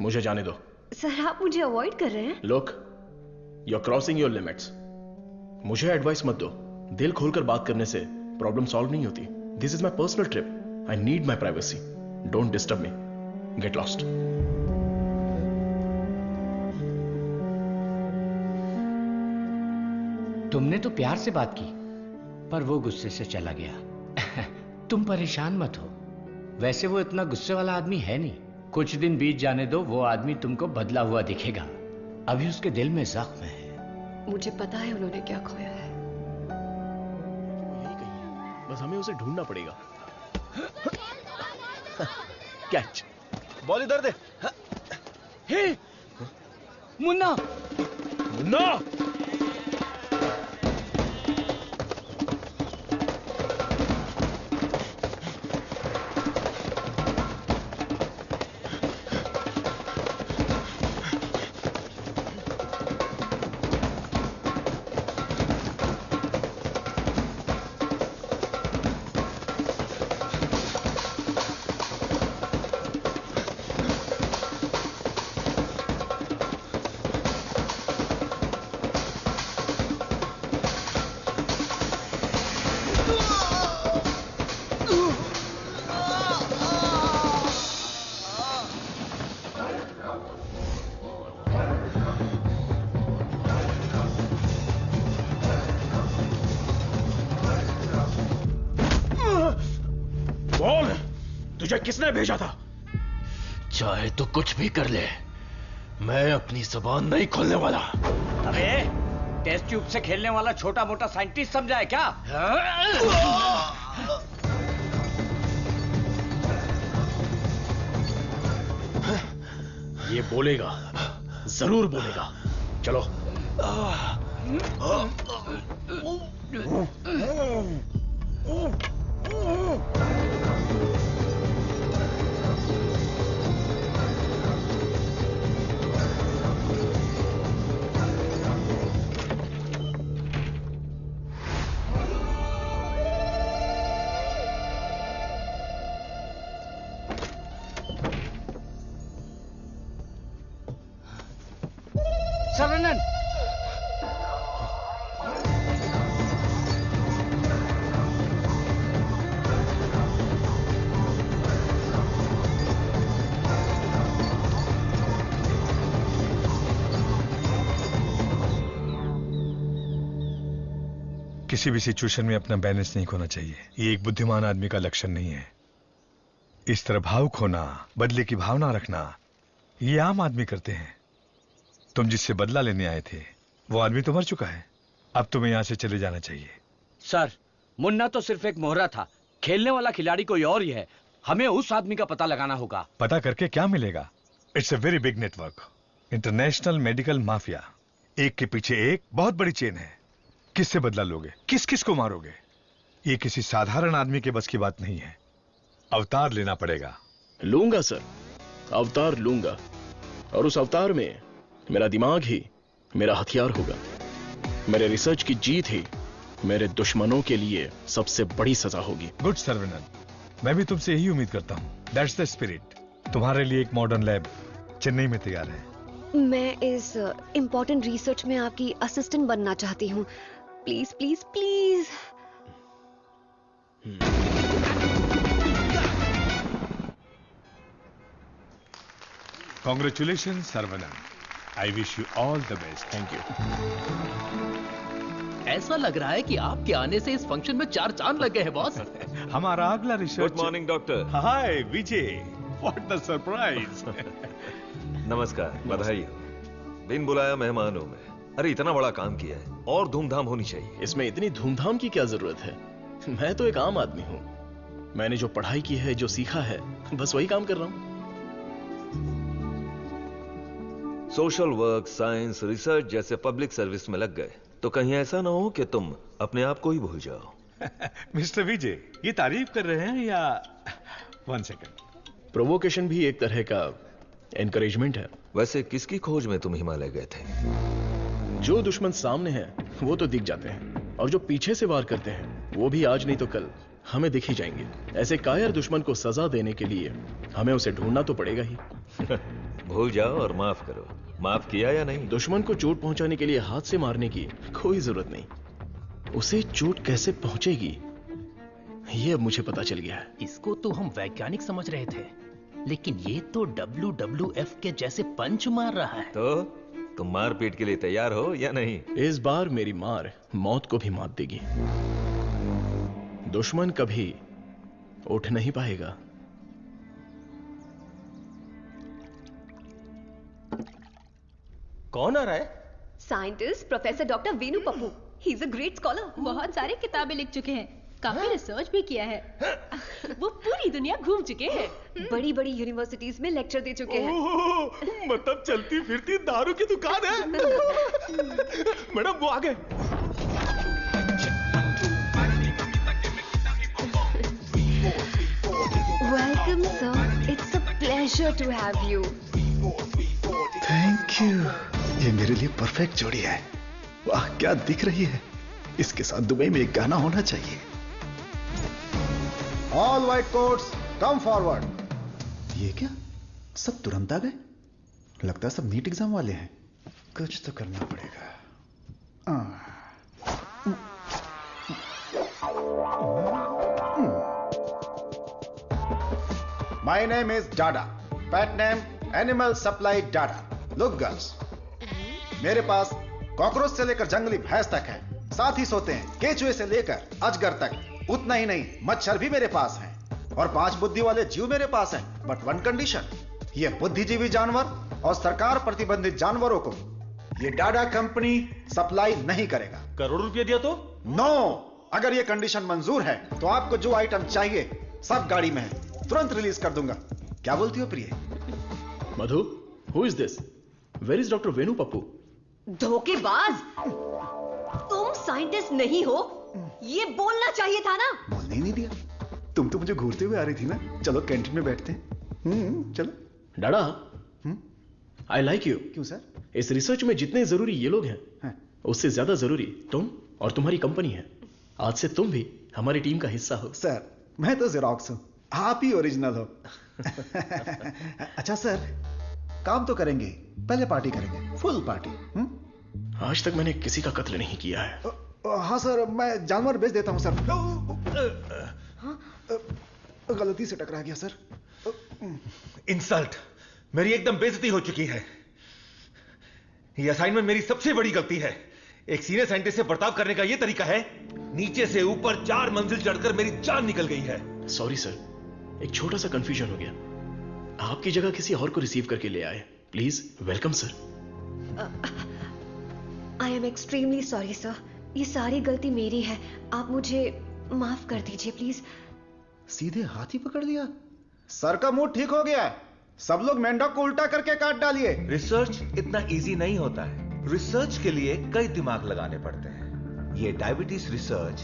मुझे जाने दो। सर, आप मुझे अवॉइड कर रहे हैं। Look, you are crossing your limits. मुझे एडवाइस मत दो। दिल खोलकर बात करने से प्रॉब्लम सॉल्व नहीं होती। This is my personal trip. I need my privacy. Don't disturb me. Get lost. तुमने तो प्यार से बात की, पर वो गुस्से से चला गया। तुम परेशान मत हो। वैसे वो इतना गुस्से वाला आदमी है नहीं। कुछ दिन बीत जाने दो, वो आदमी तुमको बदला हुआ दिखेगा। अभी उसके दिल में जख्म है। मुझे पता है उन्होंने क्या खोया है। बस हमें उसे ढूंढना पड़ेगा। कैच। बॉल इधर दे। हे मुन्ना, मुन्ना! तुझे किसने भेजा था? चाहे तो कुछ भी कर ले, मैं अपनी जुबान नहीं खोलने वाला। अबे टेस्ट ट्यूब से खेलने वाला छोटा मोटा साइंटिस्ट समझा है क्या? ये बोलेगा, जरूर बोलेगा। चलो। सरवनन, किसी भी सिचुएशन में अपना बैलेंस नहीं खोना चाहिए। ये एक बुद्धिमान आदमी का लक्षण नहीं है। इस तरह भावुक होना, बदले की भावना रखना, ये आम आदमी करते हैं। तुम जिससे बदला लेने आए थे वो आदमी तो मर चुका है। अब तुम्हें यहां से चले जाना चाहिए। सर, मुन्ना तो सिर्फ एक मोहरा था, खेलने वाला खिलाड़ी कोई और ही है। हमें उस आदमी का पता लगाना होगा। पता करके क्या मिलेगा? It's a very big network, international medical mafia. एक के पीछे एक बहुत बड़ी चेन है। किससे बदला लोगे? किस किस को मारोगे? ये किसी साधारण आदमी के बस की बात नहीं है। अवतार लेना पड़ेगा। लूंगा सर, अवतार लूंगा, और उस अवतार में मेरा दिमाग ही मेरा हथियार होगा। मेरे रिसर्च की जीत ही मेरे दुश्मनों के लिए सबसे बड़ी सजा होगी। गुड सर्वनन, मैं भी तुमसे यही उम्मीद करता हूं। That's the spirit. तुम्हारे लिए एक मॉडर्न लैब चेन्नई में तैयार है। मैं इस इम्पोर्टेंट रिसर्च में आपकी असिस्टेंट बनना चाहती हूँ। Please please please. Congratulation Saravanan. I wish you all the best. Thank you. ऐसा लग रहा है कि आपके आने से इस फंक्शन में 4 चांद लग गए हैं बॉस। हमारा अगला research. Good morning doctor. Hi Vijay, what the surprise. नमस्कार, बधाई हो। बिन बुलाया मेहमान हूं मैं। अरे इतना बड़ा काम किया है और धूमधाम होनी चाहिए। इसमें इतनी धूमधाम की क्या जरूरत है? मैं तो एक आम आदमी हूं। मैंने जो पढ़ाई की है, जो सीखा है, बस वही काम कर रहा हूं। सोशल वर्क, साइंस, रिसर्च जैसे पब्लिक सर्विस में लग गए तो कहीं ऐसा ना हो कि तुम अपने आप को ही भूल जाओ। मिस्टर विजय, ये तारीफ कर रहे हैं या? 1 सेकंड। प्रोवोकेशन भी एक तरह का एनकरेजमेंट है। वैसे किसकी खोज में तुम हिमालय गए थे? जो दुश्मन सामने हैं वो तो दिख जाते हैं, और जो पीछे से वार करते हैं वो भी आज नहीं तो कल हमें दिख ही जाएंगे। ऐसे कायर दुश्मन को सजा देने के लिए हमें उसे ढूंढना तो पड़ेगा ही। भूल जाओ और माफ करो। माफ किया या नहीं? दुश्मन को चोट पहुंचाने के लिए हाथ से मारने की कोई जरूरत नहीं। उसे चोट कैसे पहुंचेगी ये अब मुझे पता चल गया है। इसको तो हम वैज्ञानिक समझ रहे थे, लेकिन ये तो WWF के जैसे पंच मार रहा है। तो तुम मारपीट के लिए तैयार हो या नहीं? इस बार मेरी मार मौत को भी मात देगी। दुश्मन कभी उठ नहीं पाएगा। कौन आ रहा है? Scientist professor doctor Venu Pappu. He is a great scholar. बहुत सारी किताबें लिख चुके हैं। काफी रिसर्च भी किया है। वो पूरी दुनिया घूम चुके हैं। बड़ी बड़ी यूनिवर्सिटीज में लेक्चर दे चुके हैं। मतलब चलती फिरती दारू की दुकान है। मैडम वो आ गए। Welcome sir, it's a pleasure to have you. Thank you. ये मेरे लिए परफेक्ट जोड़ी है। वाह क्या दिख रही है। इसके साथ दुबई में एक गाना होना चाहिए। All white quotes come forward. ये क्या, सब तुरंत आ गए? लगता है सब नीट एग्जाम वाले हैं। कुछ तो करना पड़ेगा। My name is Dada, pet name animal supply Dada. Look girls, मेरे पास कॉकरोच से लेकर जंगली भैंस तक है, साथ ही सोते हैं केचुए से लेकर अजगर तक। उतना ही नहीं, मच्छर भी मेरे पास हैं और 5 बुद्धि वाले जीव मेरे पास हैं। बट वन कंडीशन, ये बुद्धिजीवी जानवर और सरकार प्रतिबंधित जानवरों को ये डाडा कंपनी सप्लाई नहीं करेगा। करोड़ रुपया दिया तो? नो, अगर ये कंडीशन मंजूर है तो आपको जो आइटम चाहिए सब गाड़ी में है, तुरंत रिलीज कर दूंगा। क्या बोलती हो प्रिय? Madhu, who is this? Where is doctor Venu Pappu? धोखेबाज, तुम साइंटिस्ट नहीं हो, ये बोलना चाहिए था ना। बोलने ही नहीं दिया। तुम तो मुझे घूरते हुए आ रही थी ना। चलो कैंटीन में बैठते हैं। चलो। डाडा, आई लाइक यू। क्यों सर? इस रिसर्च में जितने जरूरी ये लोग हैं, उससे ज्यादा जरूरी तुम और तुम्हारी कंपनी है। आज से तुम भी हमारी टीम का हिस्सा हो। सर, मैं तो जेरोक्स हूं, आप ही ओरिजिनल हो। अच्छा सर, काम तो करेंगे, पहले पार्टी करेंगे, फुल पार्टी। आज तक मैंने किसी का कत्ल नहीं किया है। हाँ सर, मैं जानवर बेच देता हूं सर। गलती से टकरा गया सर। इंसल्ट, मेरी एकदम बेइज्जती हो चुकी है। ये असाइनमेंट मेरी सबसे बड़ी गलती है। एक सीनियर साइंटिस्ट से बर्ताव करने का ये तरीका है? नीचे से ऊपर 4 मंजिल चढ़कर मेरी जान निकल गई है। सॉरी सर, एक छोटा सा कंफ्यूजन हो गया। आपकी जगह किसी और को रिसीव करके ले आए। Please welcome sir. I am extremely sorry sir, ये सारी गलती मेरी है, आप मुझे माफ कर दीजिए प्लीज। सीधे हाथ ही पकड़ लिया। सर का मूड ठीक हो गया। सब लोग मेंढक को उल्टा करके काट डालिए। रिसर्च इतना इजी नहीं होता है। रिसर्च के लिए कई दिमाग लगाने पड़ते हैं। ये डायबिटीज रिसर्च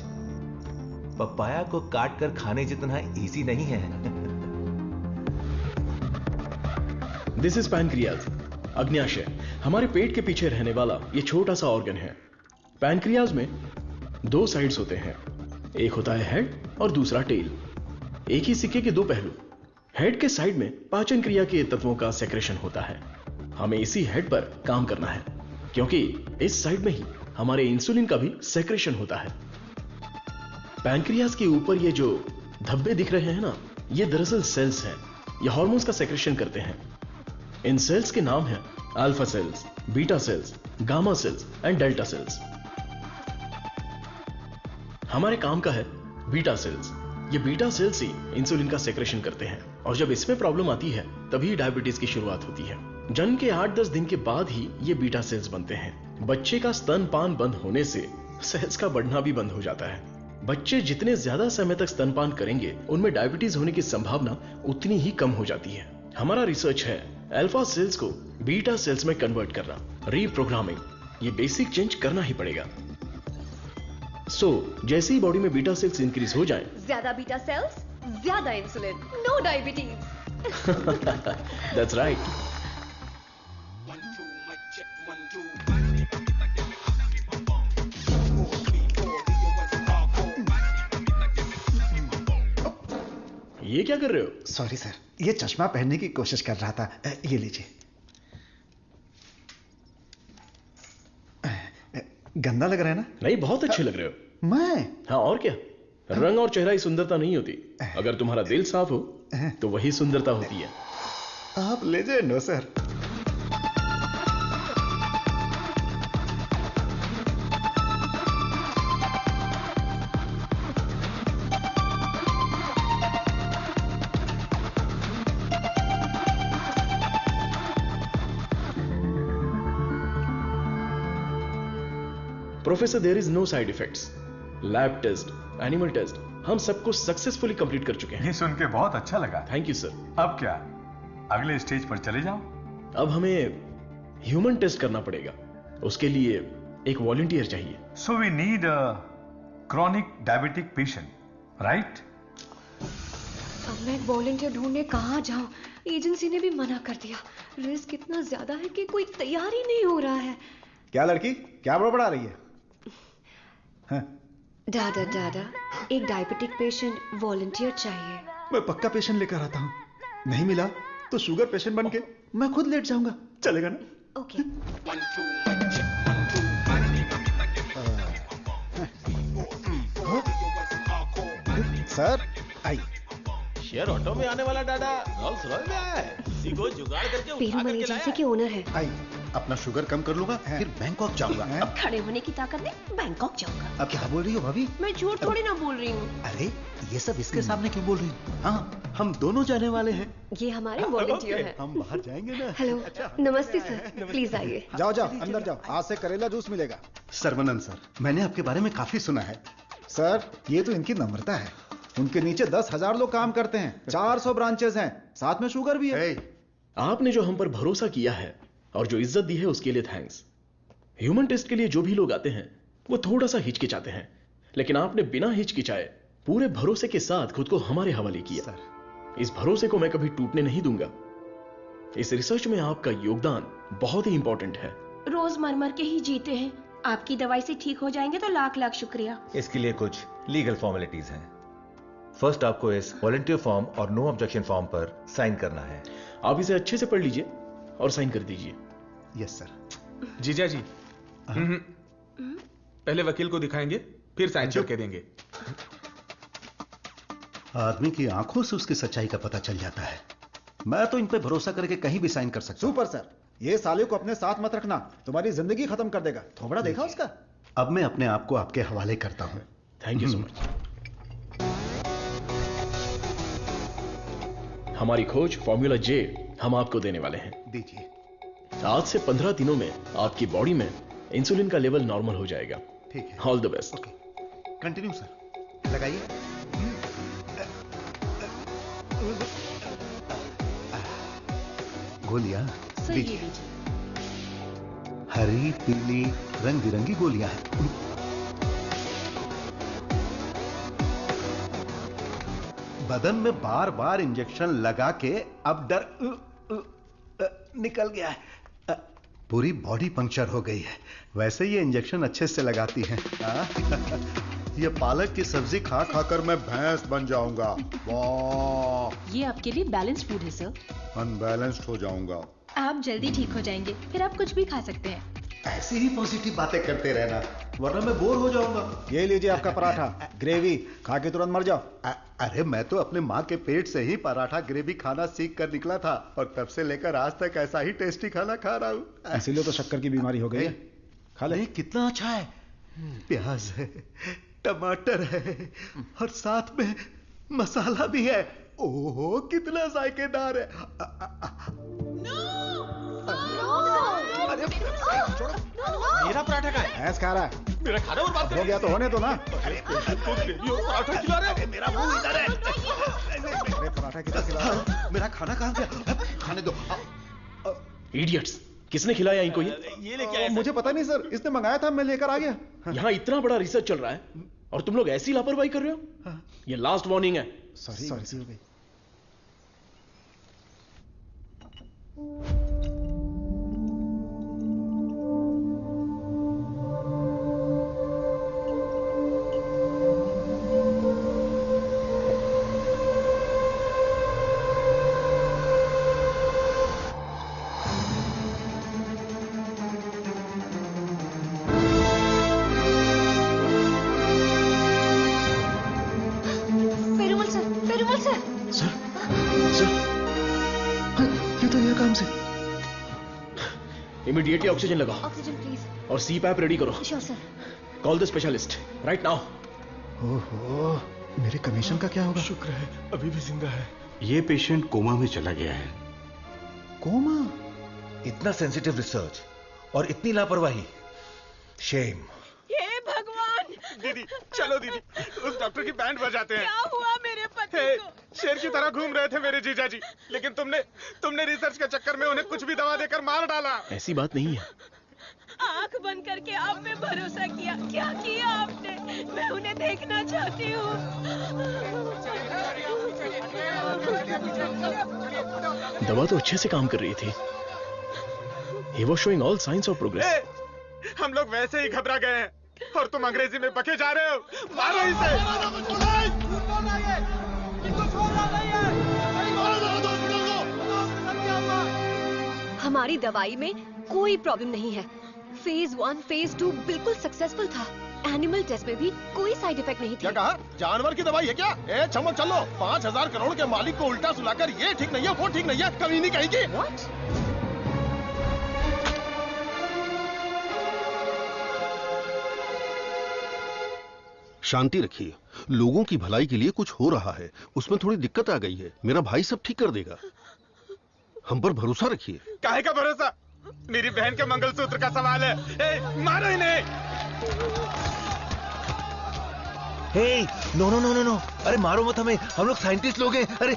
पपाया को काट कर खाने जितना इजी नहीं है। दिस इज पैनक्रियाज, अग्न्याशय, हमारे पेट के पीछे रहने वाला ये छोटा सा ऑर्गन है। पैनक्रियाज में 2 साइड्स होते हैं, एक होता है हेड और दूसरा टेल। एक ही सिक्के के 2 पहलू। हेड के साइड में पाचन क्रिया के तत्वों का सेक्रेशन होता है। हमें इसी हेड पर काम करना है, क्योंकि इस साइड में ही हमारे इंसुलिन का भी सेक्रेशन होता है। पैनक्रियाज के ऊपर ये जो धब्बे दिख रहे हैं ना, ये दरअसल सेल्स हैं। ये हार्मोन्स का सेक्रेशन करते हैं। इन सेल्स के नाम हैं alpha cells, beta cells, gamma cells and delta cells. हमारे काम का है बीटा सेल्स। ये बीटा सेल्स ही इंसुलिन का सेक्रेशन करते हैं, और जब इसमें प्रॉब्लम आती है तभी डायबिटीज की शुरुआत होती है। जन्म के 8-10 दिन के बाद ही ये बीटा सेल्स बनते हैं। बच्चे का स्तनपान बंद होने से सेल्स का बढ़ना भी बंद हो जाता है। बच्चे जितने ज्यादा समय तक स्तनपान करेंगे, उनमें डायबिटीज होने की संभावना उतनी ही कम हो जाती है। हमारा रिसर्च है अल्फा सेल्स को बीटा सेल्स में कन्वर्ट करना, रीप्रोग्रामिंग। ये बेसिक चेंज करना ही पड़ेगा। जैसे ही बॉडी में बीटा सेल्स इंक्रीज हो जाएं, ज्यादा बीटा सेल्स, ज्यादा insulin, no diabetes. That's right. ये क्या कर रहे हो? सॉरी सर, ये चश्मा पहनने की कोशिश कर रहा था। ये लीजिए। गंदा लग रहा है ना? नहीं, बहुत अच्छे लग रहे हो। मैं? हाँ, और क्या। रंग और चेहरा ही सुंदरता नहीं होती, अगर तुम्हारा दिल साफ हो तो वही सुंदरता होती है। आप लेजेंड हो sir. Professor, there is no side effects. Lab test, animal test, हम सब कुछ सक्सेसफुली कंप्लीट कर चुके हैं। ये सुन के बहुत अच्छा लगा। Thank you sir. अब क्या, अगले स्टेज पर चले जाओ? अब हमें ह्यूमन टेस्ट करना पड़ेगा, उसके लिए एक वॉलंटियर चाहिए। So we need a chronic diabetic patient, right? अब मैं वॉलंटियर ढूंढने कहाँ जाऊं? एजेंसी ने भी मना कर दिया। रिस्क इतना ज्यादा है कि कोई तैयार ही नहीं हो रहा है। क्या लड़की, क्या बड़बड़ा रही है? हाँ? दादा दादा, एक डायबिटिक पेशेंट वॉलंटियर चाहिए। मैं पक्का पेशेंट लेकर आता हूँ। नहीं मिला तो शुगर पेशेंट बन के मैं खुद लेट जाऊंगा। चलेगा ना? Okay. Sir I. Share auto में आने वाला डाडा रोल्स रॉयस में आया है। इसी को जुगाड़ करके पेरूमल एजेंसी के ओनर है। आई, अपना शुगर कम कर लूंगा, फिर बैंकॉक जाऊंगा। अब खड़े होने की ताकत नहीं, बैंकॉक जाऊंगा। अब क्या बोल रही हो भाभी? मैं झूठ थोड़ी ना बोल रही हूँ। अरे ये सब इसके सामने क्यों बोल रही हो? हाँ, हम दोनों जाने वाले हैं। ये हमारे वॉलंटियर हैं। हम बाहर जाएंगे ना। हेलो, नमस्ते सर, प्लीज आइए। जाओ जाओ अंदर जाओ, आज से करेला जूस मिलेगा। सर्वनंद सर, मैंने आपके बारे में काफी सुना है। सर, ये तो इनकी नम्रता है। उनके नीचे 10,000 लोग काम करते हैं, 400 ब्रांचेस हैं, साथ में शुगर भी है। आपने जो हम पर भरोसा किया है और जो इज्जत दी है उसके लिए थैंक्स। ह्यूमन टेस्ट के लिए जो भी लोग आते हैं वो थोड़ा सा हिचकिचाते हैं, लेकिन आपने बिना हिचकिचाए पूरे भरोसे के साथ खुद को हमारे हवाले किया। इस भरोसे को मैं कभी टूटने नहीं दूंगा। इस रिसर्च में आपका योगदान बहुत ही इंपॉर्टेंट है। रोज मर मर के ही जीते हैं, आपकी दवाई से ठीक हो जाएंगे तो लाख लाख शुक्रिया। इसके लिए कुछ लीगल फॉर्मेलिटीज हैं। फर्स्ट आपको इस वॉलंटियर फॉर्म और नो ऑब्जेक्शन फॉर्म पर साइन करना है। आप इसे अच्छे से पढ़ लीजिए और साइन कर दीजिए। Yes sir. जीजा जी, पहले वकील को दिखाएंगे, फिर साइन करके देंगे। आदमी की आंखों से उसकी सच्चाई का पता चल जाता है। मैं तो इन पे भरोसा करके कहीं भी साइन कर सकता हूं। सुपर सर, ये साले को अपने साथ मत रखना, तुम्हारी जिंदगी खत्म कर देगा। थोबड़ा देखा उसका? अब मैं अपने आप को आपके हवाले करता हूं। Thank you so much. हमारी खोज फॉर्मूला जे हम आपको देने वाले हैं। दीजिए। आज से 15 दिनों में आपकी बॉडी में इंसुलिन का लेवल नॉर्मल हो जाएगा। ठीक है। All the best. Continue sir, लगाइए। गोलियां दीजिए। हरी पीली रंग बिरंगी गोलियां हैं। बदन में बार बार इंजेक्शन लगा के अब डर निकल गया है। पूरी बॉडी पंक्चर हो गई है। वैसे ये इंजेक्शन अच्छे से लगाती हैं। ये पालक की सब्जी खा खाकर मैं भैंस बन जाऊंगा। वाह! ये आपके लिए बैलेंस फूड है सर। अनबैलेंस्ड हो जाऊंगा। आप जल्दी ठीक हो जाएंगे, फिर आप कुछ भी खा सकते हैं। ऐसी ही पॉजिटिव बातें करते रहना, वरना मैं बोर हो जाऊंगा। ये लीजिए आपका पराठा, ग्रेवी खा के तुरंत मर जाओ। अरे मैं तो अपने माँ के पेट से ही पराठा ग्रेवी खाना सीख कर निकला था और तब से लेकर आज तक ऐसा ही टेस्टी खाना खा रहा हूँ। इसीलिए तो शक्कर की बीमारी हो गई है। खा ले। कितना अच्छा है। प्याज है, टमाटर है और साथ में मसाला भी है। ओहो कितना जायकेदार है। मेरा पराठा का है। भैंस खा रहा है। मेरा खाना बर्बाद हो गया तो होने दो ना। अरे पराठा खिला रहे। मेरा मुंह इधर है। पराठा किधर खिला रहा है? मेरा खाना कहाँ गया? खाने दो। इडियट्स, किसने खिलाया इनको ये लेके आए? मुझे पता नहीं सर, इसने मंगाया था, मैं लेकर आ गया। यहाँ इतना बड़ा रिसर्च चल रहा है और तुम लोग ऐसी लापरवाही कर रहे हो। ये लास्ट वार्निंग है। सॉरी हो गई। इमीडिएटली ऑक्सीजन लगाओ। Oxygen please. और CPAP रेडी करो। Sure sir. Call the specialist right now. ओहो, मेरे कमीशन का क्या होगा? शुक्र है अभी भी जिंदा है। ये पेशेंट कोमा में चला गया है। कोमा? इतना सेंसिटिव रिसर्च और इतनी लापरवाही। शेम। हे भगवान, दीदी चलो दीदी, उस डॉक्टर की बैंड बजाते हैं। क्या हुआ मेरे पति को? शेर की तरह घूम रहे थे मेरे जीजा जी, लेकिन तुमने रिसर्च के चक्कर में उन्हें कुछ भी दवा देकर मार डाला। ऐसी बात नहीं है। आंख बंद करके आप पे भरोसा किया, क्या किया आपने? मैं उन्हें देखना चाहती हूँ। दवा तो अच्छे से काम कर रही थी। He was showing all signs of progress. हम लोग वैसे ही घबरा गए हैं और तुम अंग्रेजी में बके जा रहे हो। मारो इसे। हमारी दवाई में कोई प्रॉब्लम नहीं है। फेज 1, फेज 2 बिल्कुल सक्सेसफुल था। एनिमल टेस्ट में भी कोई साइड इफेक्ट नहीं थी। क्या कहा? जानवर की दवाई है क्या? ए चमक चलो, 5,000 करोड़ के मालिक को उल्टा सुलाकर ये ठीक नहीं है, वो ठीक नहीं है, कभी नहीं कहेगी। What? शांति रखिए, लोगों की भलाई के लिए कुछ हो रहा है, उसमें थोड़ी दिक्कत आ गई है, मेरा भाई सब ठीक कर देगा, हम पर भरोसा रखिए। काहे का भरोसा? मेरी बहन के मंगलसूत्र का सवाल है। मारो इन्हें। Hey, no no no no no, अरे मारो मत हमें, हम लोग साइंटिस्ट लोग हैं। अरे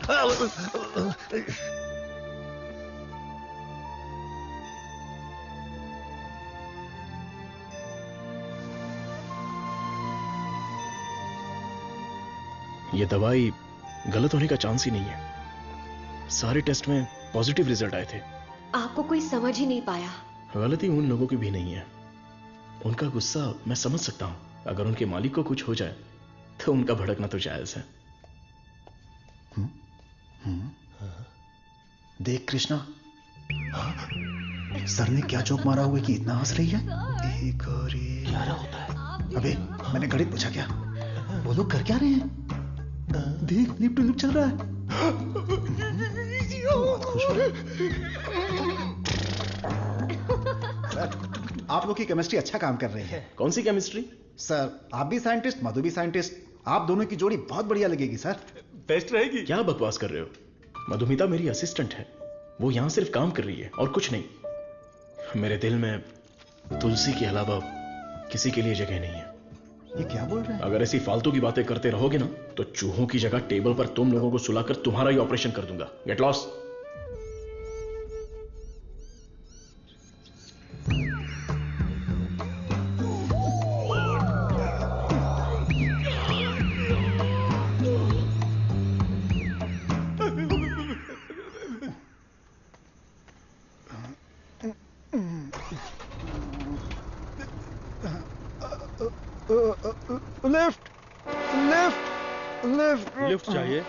ये दवाई गलत होने का चांस ही नहीं है। सारे टेस्ट में पॉजिटिव रिजल्ट आए थे। आपको कोई समझ ही नहीं पाया। गलती उन लोगों की भी नहीं है। उनका गुस्सा मैं समझ सकता हूं। अगर उनके मालिक को कुछ हो जाए तो उनका भड़कना तो जायज है। देख कृष्णा, सर ने क्या जोक मारा हुआ कि इतना हंस रही है? एक और एक। क्या होता है? अबे मैंने गणित पूछा क्या? वो लोग कर क्या रहे हैं? देख लिप टू लिप चल रहा है। बहुत खुश हो। आप लोग की केमिस्ट्री अच्छा काम कर रही है। कौन सी केमिस्ट्री? सर आप भी साइंटिस्ट, मधु भी साइंटिस्ट, आप दोनों की जोड़ी बहुत बढ़िया लगेगी सर। बेस्ट रहेगी। क्या बकवास कर रहे हो? मधुमिता मेरी असिस्टेंट है, वो यहां सिर्फ काम कर रही है और कुछ नहीं। मेरे दिल में तुलसी के अलावा किसी के लिए जगह नहीं है। ये क्या बोल रहे हैं? अगर ऐसी फालतू की बातें करते रहोगे ना तो चूहों की जगह टेबल पर तुम लोगों को सुलाकर तुम्हारा ही ऑपरेशन कर दूंगा। Get lost. Lift lift lift lift चाहिए?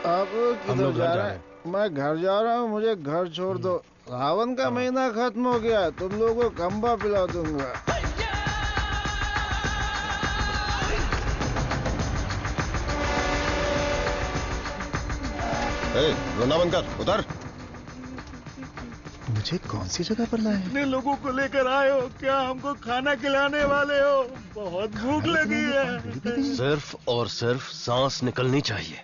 आप किधर जा रहे हैं? मैं घर जा रहा हूँ, मुझे घर छोड़ दो। सावन का महीना खत्म हो गया, तुम लोगों को खंबा पिला दूंगा। रोना बंद कर, उतर। मुझे कौन सी जगह पर लाए? कितने लोगों को लेकर आए हो? क्या हमको खाना खिलाने वाले हो? बहुत भूख लगी है। सिर्फ और सिर्फ सांस निकलनी चाहिए,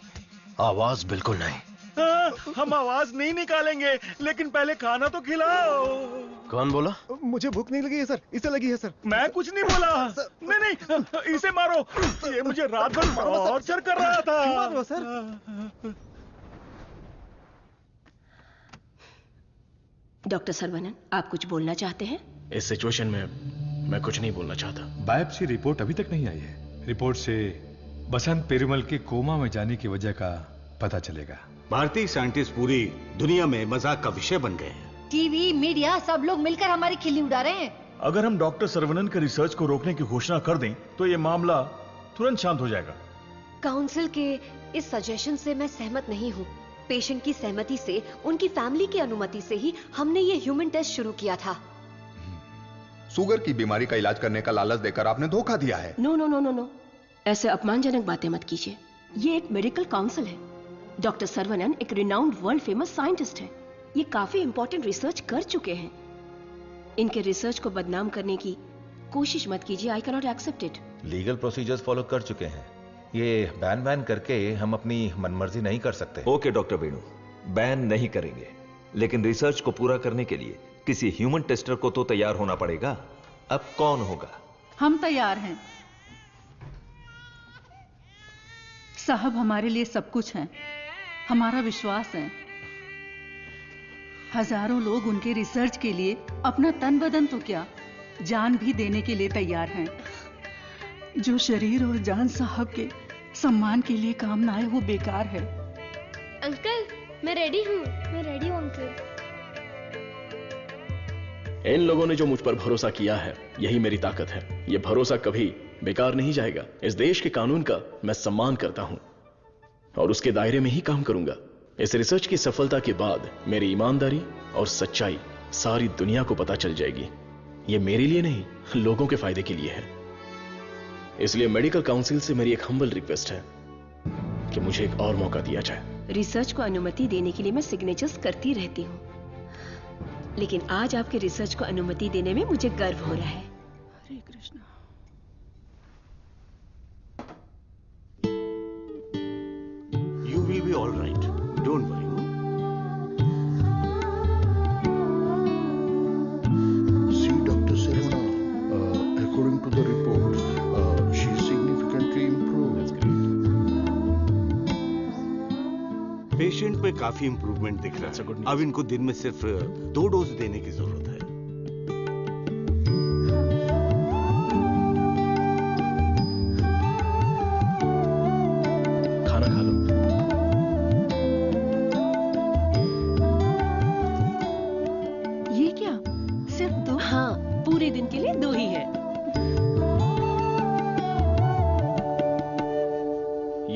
आवाज बिल्कुल नहीं। हम आवाज नहीं निकालेंगे, लेकिन पहले खाना तो खिलाओ। कौन बोला? मुझे भूख नहीं लगी है सर, इसे लगी है सर। मैं कुछ नहीं बोला। नहीं, इसे मारो। ये मुझे रात भर टॉर्चर कर रहा था। मारो सर। डॉक्टर सरवनन, आप कुछ बोलना चाहते हैं? इस सिचुएशन में मैं कुछ नहीं बोलना चाहता। बायोप्सी रिपोर्ट अभी तक नहीं आई है। रिपोर्ट से बसंत पेरुमल के कोमा में जाने की वजह का पता चलेगा। भारतीय साइंटिस्ट पूरी दुनिया में मजाक का विषय बन गए हैं। टीवी, मीडिया सब लोग मिलकर हमारी खिल्ली उड़ा रहे हैं। अगर हम डॉक्टर सरवनन के रिसर्च को रोकने की घोषणा कर दें तो ये मामला तुरंत शांत हो जाएगा। काउंसिल के इस सजेशन से मैं सहमत नहीं हूँ। पेशेंट की सहमति से, उनकी फैमिली की अनुमति से ही हमने ये ह्यूमन टेस्ट शुरू किया था। शुगर की बीमारी का इलाज करने का लालच देकर आपने धोखा दिया है। No no no no no, ऐसे अपमानजनक बातें मत कीजिए। ये एक मेडिकल काउंसिल है। डॉक्टर सरवनन एक रिनाउंड वर्ल्ड फेमस साइंटिस्ट है। ये काफी इंपॉर्टेंट रिसर्च कर चुके हैं। इनके रिसर्च को बदनाम करने की कोशिश मत कीजिए। I can not accept it. Legal procedures follow कर चुके हैं। ये बैन करके हम अपनी मनमर्जी नहीं कर सकते। ओके डॉक्टर वेणु, बैन नहीं करेंगे, लेकिन रिसर्च को पूरा करने के लिए किसी ह्यूमन टेस्टर को तो तैयार होना पड़ेगा। अब कौन होगा? हम तैयार हैं। साहब हमारे लिए सब कुछ हैं, हमारा विश्वास है। हजारों लोग उनके रिसर्च के लिए अपना तन बदन तो क्या, जान भी देने के लिए तैयार हैं। जो शरीर और जान साहब के सम्मान के लिए काम ना आए वो बेकार है। अंकल मैं रेडी हूँ। मैं रेडी हूँ अंकल। इन लोगों ने जो मुझ पर भरोसा किया है यही मेरी ताकत है। यह भरोसा कभी बेकार नहीं जाएगा। इस देश के कानून का मैं सम्मान करता हूं और उसके दायरे में ही काम करूंगा। इस रिसर्च की सफलता के बाद मेरी ईमानदारी और सच्चाई सारी दुनिया को पता चल जाएगी। यह मेरे लिए नहीं, लोगों के फायदे के लिए है। इसलिए मेडिकल काउंसिल से मेरी एक हम्बल रिक्वेस्ट है कि मुझे एक और मौका दिया जाए। रिसर्च को अनुमति देने के लिए मैं सिग्नेचर्स करती रहती हूँ, लेकिन आज आपके रिसर्च को अनुमति देने में मुझे गर्व हो रहा है। हरे Krishna. You will be all right. Don't worry. See, Dr. Sarvana, according to the report, she is significantly improved. That's great. Patient में काफी इंप्रूवमेंट दिख रहा है। अब इनको दिन में सिर्फ 2 डोज देने की जरूरत है। खाना खा लो। ये क्या, सिर्फ 2? हाँ, पूरे दिन के लिए 2 ही है।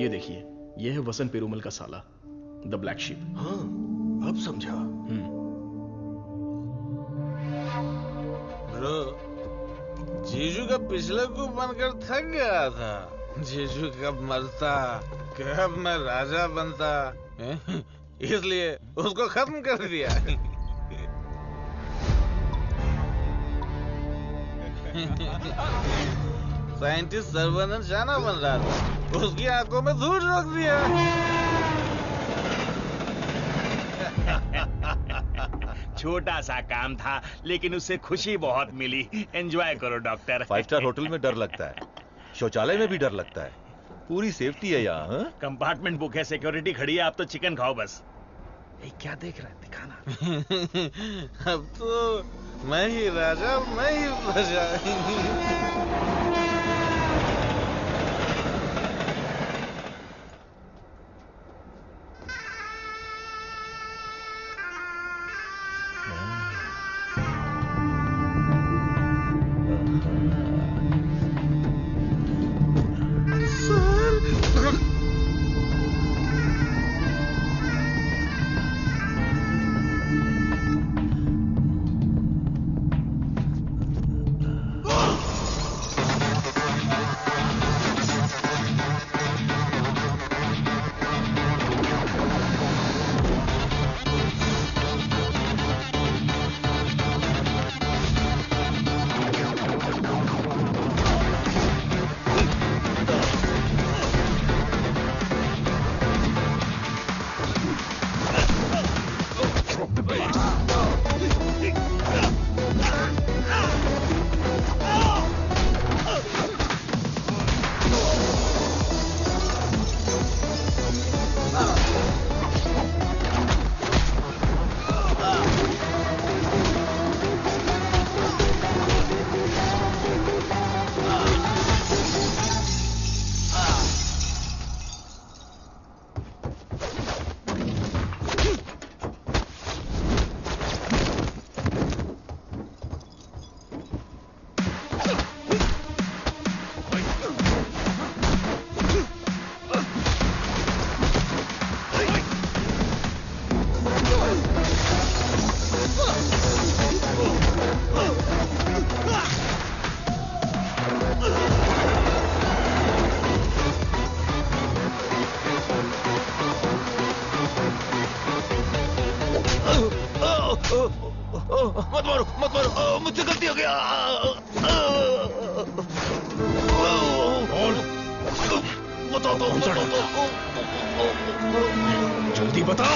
ये देखिए, ये है वसंत पेरुमल का साला, द ब्लैक शीप। हाँ, अब समझा। ब्रो, जीजू का पिछला को बनकर थक गया था। जीजू कब मरता, कब मैं राजा बनता, इसलिए उसको खत्म कर दिया। साइंटिस्ट सर्वनंद शाना बन रहा था, उसकी आंखों में धूल रख दिया। छोटा सा काम था, लेकिन उससे खुशी बहुत मिली। एंजॉय करो डॉक्टर। 5 स्टार होटल में डर लगता है, शौचालय में भी डर लगता है। पूरी सेफ्टी है यहाँ। कंपार्टमेंट बुक है, सिक्योरिटी खड़ी है। आप तो चिकन खाओ बस। क्या देख रहा है, दिखाना। अब तो मैं ही राजा, मैं ही प्रजा। मत मारो, मुझसे गलती हो गया। बताओ तो, जल्दी बता।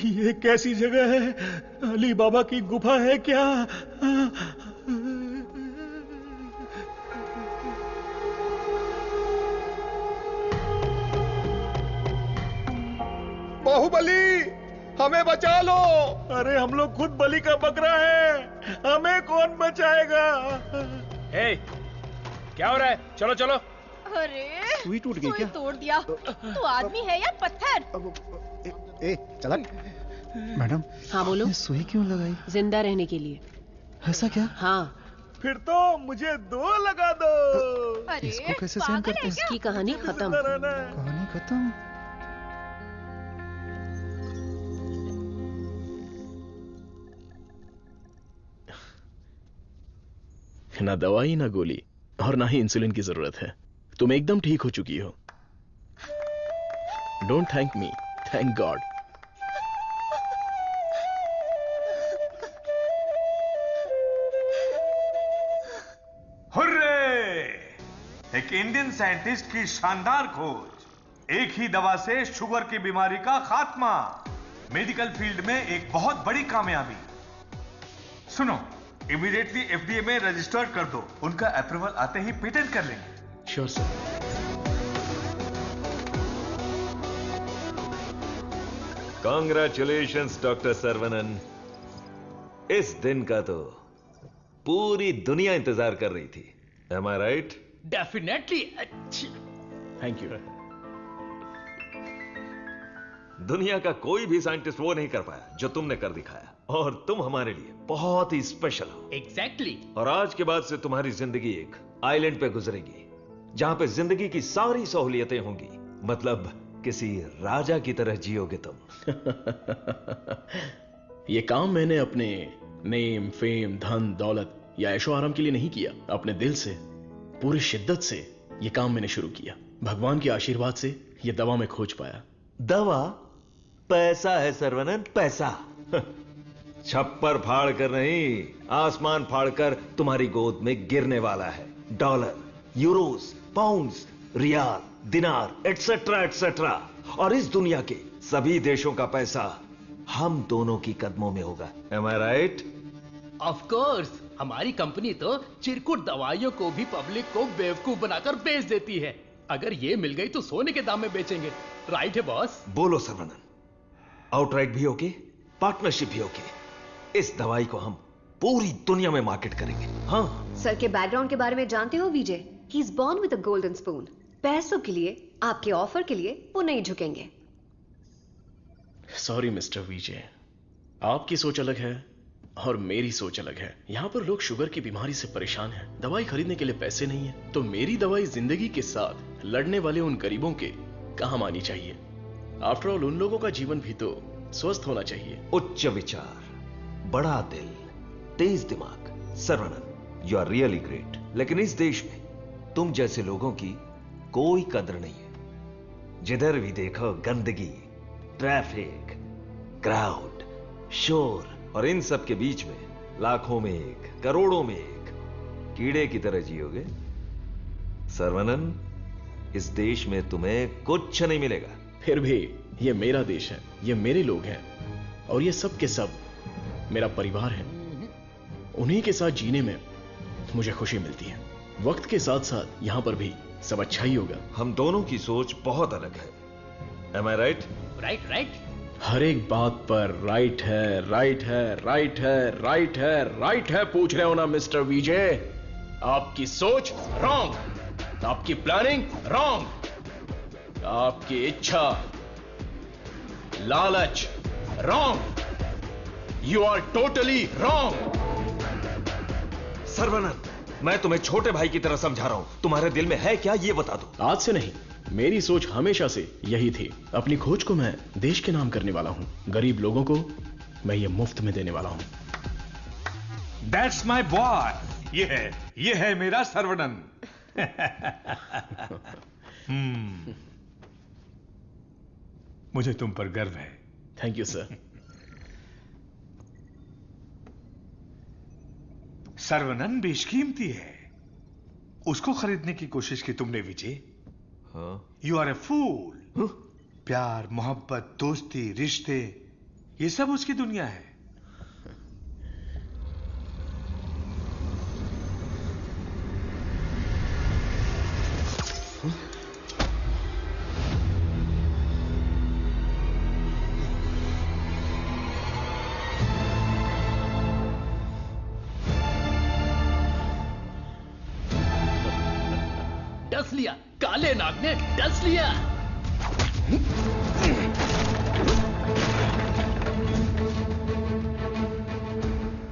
ये कैसी जगह है? अली बाबा की गुफा है क्या? बाहुबली, हमें बचा लो। अरे हम लोग खुद बलि का बकरा है, हमें कौन बचाएगा? क्या हो रहा है? चलो चलो। अरे सुई टूट गई क्या? तोड़ दिया। तू आदमी है या पत्थर? ए चला। मैडम। हाँ बोलो। सुई क्यों लगाई? जिंदा रहने के लिए। ऐसा क्या? हाँ। फिर तो मुझे 2 लगा दो। अरे इसको कैसे सहन करते हैं? इसकी कहानी खत्म। कहानी खत्म? ना दवाई ना गोली और ना ही इंसुलिन की जरूरत है। तुम एकदम ठीक हो चुकी हो। Don't thank me, thank God. Hurray! एक इंडियन साइंटिस्ट की शानदार खोज, एक ही दवा से शुगर की बीमारी का खात्मा, मेडिकल फील्ड में एक बहुत बड़ी कामयाबी। सुनो, इमीडिएटली एफडीए में रजिस्टर कर दो, उनका अप्रूवल आते ही पेटेंट कर लेंगे। Sure sir. Congratulations doctor Saravanan. इस दिन का तो पूरी दुनिया इंतजार कर रही थी। Am I right? Definitely. Thank you. दुनिया का कोई भी साइंटिस्ट वो नहीं कर पाया जो तुमने कर दिखाया, और तुम हमारे लिए बहुत ही स्पेशल हो। एग्जैक्टली। और आज के बाद से तुम्हारी जिंदगी एक आइलैंड पे गुजरेगी, जहां पे जिंदगी की सारी सहूलियतें होंगी। मतलब किसी राजा की तरह जियोगे तुम। ये काम मैंने अपने नेम, फेम, धन, दौलत या ऐशो आराम के लिए नहीं किया। अपने दिल से, पूरी शिद्दत से ये काम मैंने शुरू किया। भगवान के आशीर्वाद से ये दवा मैं खोज पाया। दवा? पैसा है सर्वनन, पैसा। छप्पर फाड़ कर नहीं, आसमान फाड़कर तुम्हारी गोद में गिरने वाला है। डॉलर, यूरोस, पाउंड्स, रियाल, दिनार, एटसेट्रा एटसेट्रा। और इस दुनिया के सभी देशों का पैसा हम दोनों की कदमों में होगा। Am I right? Of course. हमारी कंपनी तो चिरकुट दवाइयों को भी पब्लिक को बेवकूफ बनाकर बेच देती है। अगर ये मिल गई तो सोने के दाम में बेचेंगे। राइट है बॉस? बोलो सर्वनन, आउटराइट भी ओके, पार्टनरशिप भी ओके। इस दवाई को हम पूरी दुनिया में मार्केट करेंगे। हाँ। सर के बैकग्राउंड के बारे में जानते हो Vijay? He is born with a golden spoon. पैसों के लिए, आपके ऑफर के लिए वो नहीं झुकेंगे। सॉरी मिस्टर विजय, आपकी सोच अलग है और मेरी सोच अलग है। यहां पर लोग शुगर की बीमारी से परेशान हैं, दवाई खरीदने के लिए पैसे नहीं है, तो मेरी दवाई जिंदगी के साथ लड़ने वाले उन गरीबों के काम आनी चाहिए। आफ्टर ऑल उन लोगों का जीवन भी तो स्वस्थ होना चाहिए। उच्च विचार, बड़ा दिल, तेज दिमाग। Saravanan, you are really great. लेकिन इस देश में तुम जैसे लोगों की कोई कदर नहीं है। जिधर भी देखो गंदगी, ट्रैफिक, क्राउड, शोर, और इन सब के बीच में लाखों में एक, करोड़ों में एक कीड़े की तरह जियोगे। सर्वनन, इस देश में तुम्हें कुछ नहीं मिलेगा। फिर भी ये मेरा देश है, ये मेरे लोग हैं, और ये सब के सब मेरा परिवार है। उन्हीं के साथ जीने में मुझे खुशी मिलती है। वक्त के साथ साथ यहां पर भी सब अच्छा ही होगा। हम दोनों की सोच बहुत अलग है। Am I right? Right right. हर एक बात पर राइट है, राइट है, राइट है, राइट है, राइट है पूछ रहे हो ना मिस्टर विजय? आपकी सोच रॉन्ग, आपकी प्लानिंग रॉन्ग, आपकी इच्छा, लालच wrong. You are totally wrong. Saravanan, मैं तुम्हें छोटे भाई की तरह समझा रहा हूं। तुम्हारे दिल में है क्या, ये बता दो। आज से नहीं, मेरी सोच हमेशा से यही थी। अपनी खोज को मैं देश के नाम करने वाला हूं। गरीब लोगों को मैं ये मुफ्त में देने वाला हूं। That's my boy। ये है मेरा सर्वनन। मुझे तुम पर गर्व है। Thank you sir. सर्वनन बेशकीमती है, उसको खरीदने की कोशिश की तुमने विजय। यू आर ए फूल। प्यार, मोहब्बत, दोस्ती, रिश्ते, ये सब उसकी दुनिया है। डस लिया, काले नाग ने डस लिया।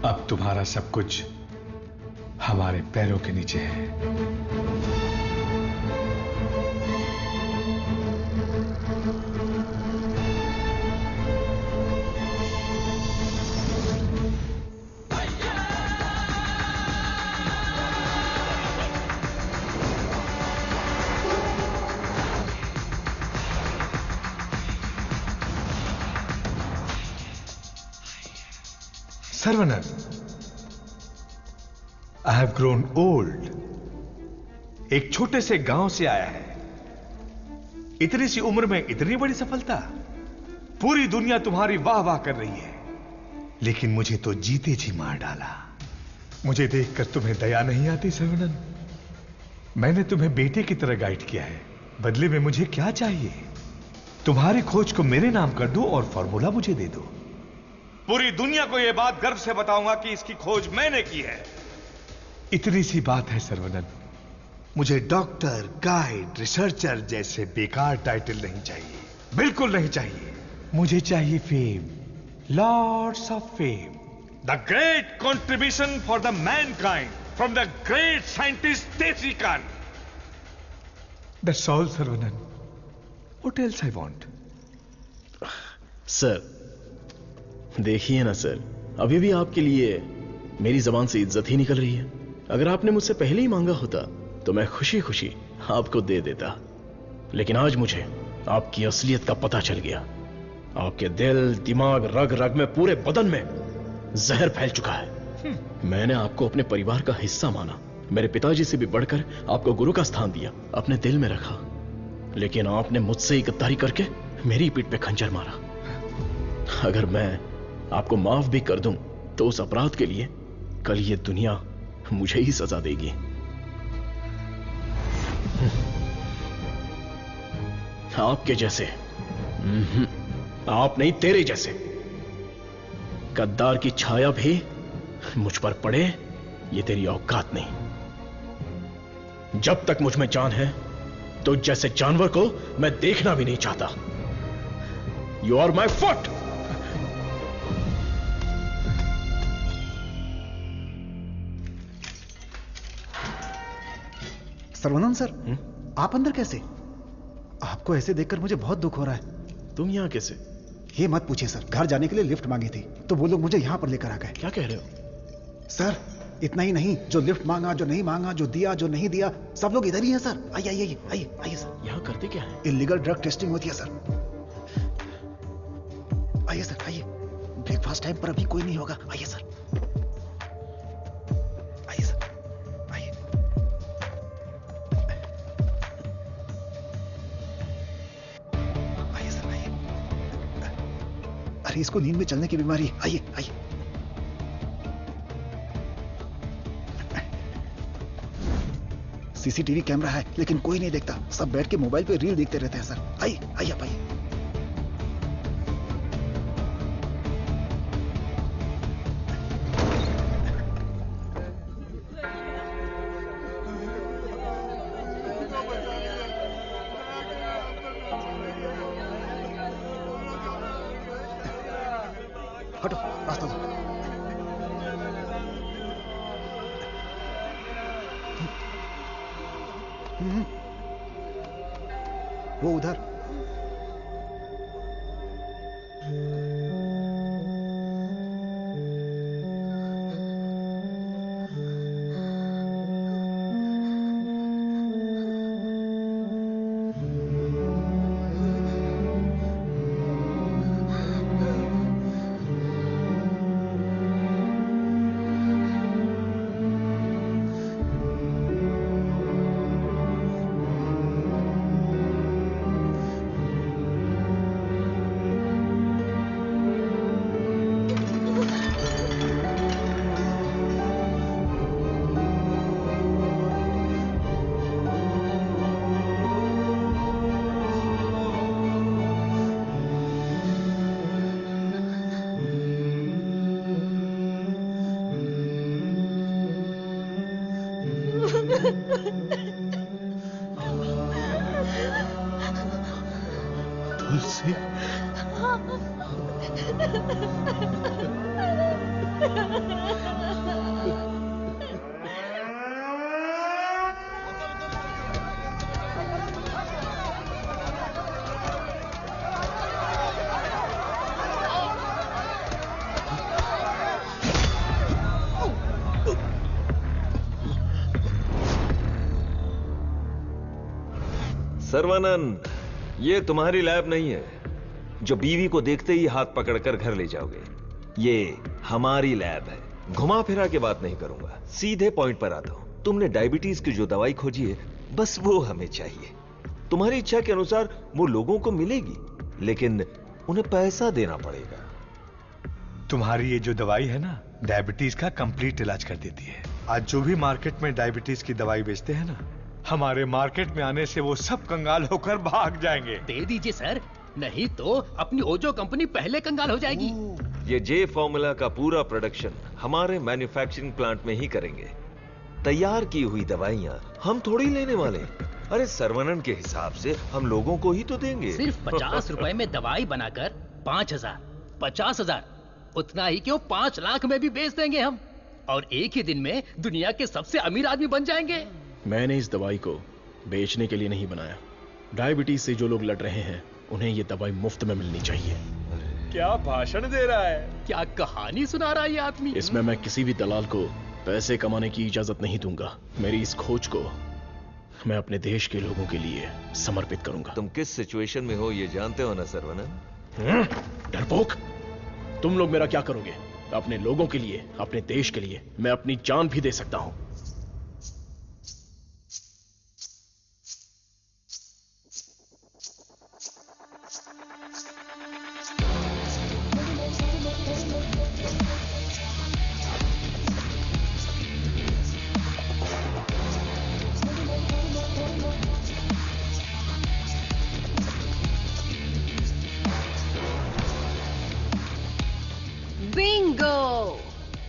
अब तुम्हारा सब कुछ हमारे पैरों के नीचे है। Saravanan, I have grown old. एक छोटे से गांव से आया है, इतनी सी उम्र में इतनी बड़ी सफलता। पूरी दुनिया तुम्हारी वाह वाह कर रही है, लेकिन मुझे तो जीते जी मार डाला। मुझे देखकर तुम्हें दया नहीं आती सर्वनन? मैंने तुम्हें बेटे की तरह गाइड किया है, बदले में मुझे क्या चाहिए? तुम्हारी खोज को मेरे नाम कर दो और फॉर्मूला मुझे दे दो। पूरी दुनिया को यह बात गर्व से बताऊंगा कि इसकी खोज मैंने की है। इतनी सी बात है सर्वनन। मुझे डॉक्टर, गाइड, रिसर्चर जैसे बेकार टाइटल नहीं चाहिए, बिल्कुल नहीं चाहिए। मुझे चाहिए fame, lords of fame, the great contribution for the mankind from the great scientist Desi Kaan. That's all Saravanan. What else I want? Sir देखिए ना सर, अभी भी आपके लिए मेरी जबान से इज्जत ही निकल रही है। अगर आपने मुझसे पहले ही मांगा होता तो मैं खुशी खुशी आपको दे देता, लेकिन आज मुझे आपकी असलियत का पता चल गया। आपके दिल, दिमाग, रग रग में, पूरे बदन में जहर फैल चुका है। मैंने आपको अपने परिवार का हिस्सा माना, मेरे पिताजी से भी बढ़कर आपको गुरु का स्थान दिया, अपने दिल में रखा, लेकिन आपने मुझसे ही गद्दारी करके मेरी पीठ पे खंजर मारा। अगर मैं आपको माफ भी कर दूं तो उस अपराध के लिए कल ये दुनिया मुझे ही सजा देगी। आपके जैसे, आप नहीं, तेरे जैसे गद्दार की छाया भी मुझ पर पड़े, ये तेरी औकात नहीं। जब तक मुझ में जान है तो जैसे जानवर को मैं देखना भी नहीं चाहता। You are my foot. Saravanan sir, आप अंदर कैसे? आपको ऐसे देखकर मुझे बहुत दुख हो रहा है। तुम यहां कैसे? ये मत पूछिए सर, घर जाने के लिए लिफ्ट मांगी थी तो वो लोग मुझे यहां पर लेकर आ गए। क्या कह रहे हो? सर इतना ही नहीं, जो लिफ्ट मांगा, जो नहीं मांगा, जो दिया, जो नहीं दिया, सब लोग इधर ही हैं सर। आइए आइए आइए आइए सर। यहां करते क्या है? इलीगल ड्रग टेस्टिंग होती है सर। आइए सर आइए, ब्रेकफास्ट टाइम पर अभी कोई नहीं होगा। आइए सर, आइए सर, आइए। आइए सर आइए। अरे इसको नींद में चलने की बीमारी। आइए आइए। सीसीटीवी कैमरा है लेकिन कोई नहीं देखता, सब बैठ के मोबाइल पे रील देखते रहते हैं सर। आइए आइए आप आइए। हटो, रास्ता दो। वो उधर। तुलसी सर्वानंद, ये तुम्हारी लैब नहीं है जो बीवी को देखते ही हाथ पकड़कर घर ले जाओगे। ये हमारी लैब है। घुमा फिरा के बात नहीं करूंगा, सीधे पॉइंट पर आता हूं। तुमने डायबिटीज की जो दवाई खोजी है, बस वो हमें चाहिए। तुम्हारी इच्छा के अनुसार वो लोगों को मिलेगी, लेकिन उन्हें पैसा देना पड़ेगा। तुम्हारी ये जो दवाई है ना, डायबिटीज का कंप्लीट इलाज कर देती है। आज जो भी मार्केट में डायबिटीज की दवाई बेचते हैं ना, हमारे मार्केट में आने से वो सब कंगाल होकर भाग जाएंगे। दे दीजिए सर, नहीं तो अपनी ओजो कंपनी पहले कंगाल हो जाएगी। ये जे फॉर्मूला का पूरा प्रोडक्शन हमारे मैन्युफैक्चरिंग प्लांट में ही करेंगे। तैयार की हुई दवाइयां हम थोड़ी लेने वाले। अरे सर्वनन के हिसाब से हम लोगों को ही तो देंगे। सिर्फ 50 रुपए में दवाई बनाकर 5,000, 50,000, उतना ही क्यों 5 लाख में भी बेच देंगे हम, और एक ही दिन में दुनिया के सबसे अमीर आदमी बन जाएंगे। मैंने इस दवाई को बेचने के लिए नहीं बनाया। डायबिटीज से जो लोग लड़ रहे हैं, उन्हें ये दवाई मुफ्त में मिलनी चाहिए। क्या भाषण दे रहा है, क्या कहानी सुना रहा है ये आदमी। इसमें मैं किसी भी दलाल को पैसे कमाने की इजाजत नहीं दूंगा। मेरी इस खोज को मैं अपने देश के लोगों के लिए समर्पित करूंगा। तुम किस सिचुएशन में हो ये जानते हो ना सर्वनन? डरपोक, तुम लोग मेरा क्या करोगे? अपने लोगों के लिए, अपने देश के लिए मैं अपनी जान भी दे सकता हूं।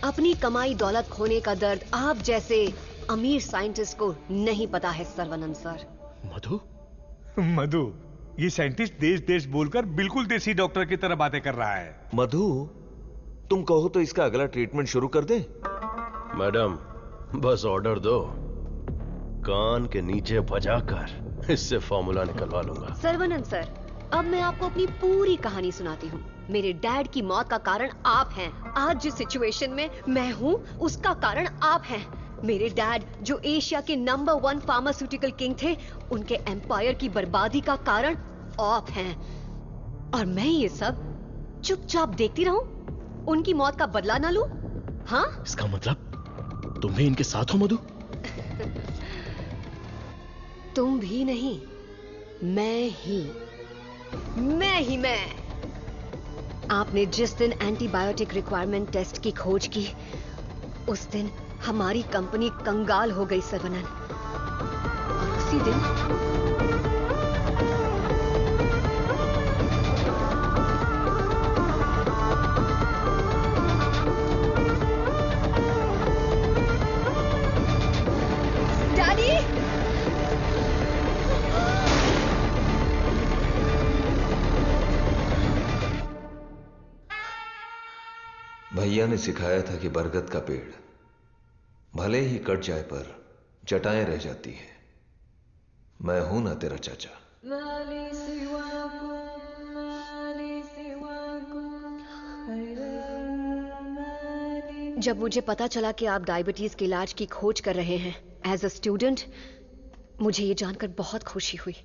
अपनी कमाई दौलत खोने का दर्द आप जैसे अमीर साइंटिस्ट को नहीं पता है सर्वनंद सर। मधु? मधु, ये साइंटिस्ट देश देश बोलकर बिल्कुल देसी डॉक्टर की तरह बातें कर रहा है। मधु, तुम कहो तो इसका अगला ट्रीटमेंट शुरू कर दें? मैडम, बस ऑर्डर दो, कान के नीचे बजाकर इससे फॉर्मूला निकलवा लूंगा। सर्वनंद सर, अब मैं आपको अपनी पूरी कहानी सुनाती हूँ। मेरे डैड की मौत का कारण आप हैं। आज जिस सिचुएशन में मैं हूँ, उसका कारण आप हैं। मेरे डैड जो एशिया के नंबर 1 फार्मास्यूटिकल किंग थे, उनके एम्पायर की बर्बादी का कारण आप हैं। और मैं ये सब चुपचाप देखती रहूं? उनकी मौत का बदला ना लूं? हाँ? इसका मतलब तुम भी इनके साथ हो मधु? तुम भी नहीं, मैं ही। आपने जिस दिन एंटीबायोटिक रिक्वायरमेंट टेस्ट की खोज की, उस दिन हमारी कंपनी कंगाल हो गई सर्वनन। और उसी दिन भैया ने सिखाया था कि बरगद का पेड़ भले ही कट जाए पर जटाएं रह जाती हैं। मैं हूं ना तेरा चाचा। जब मुझे पता चला कि आप डायबिटीज के इलाज की खोज कर रहे हैं एज अ स्टूडेंट, मुझे ये जानकर बहुत खुशी हुई।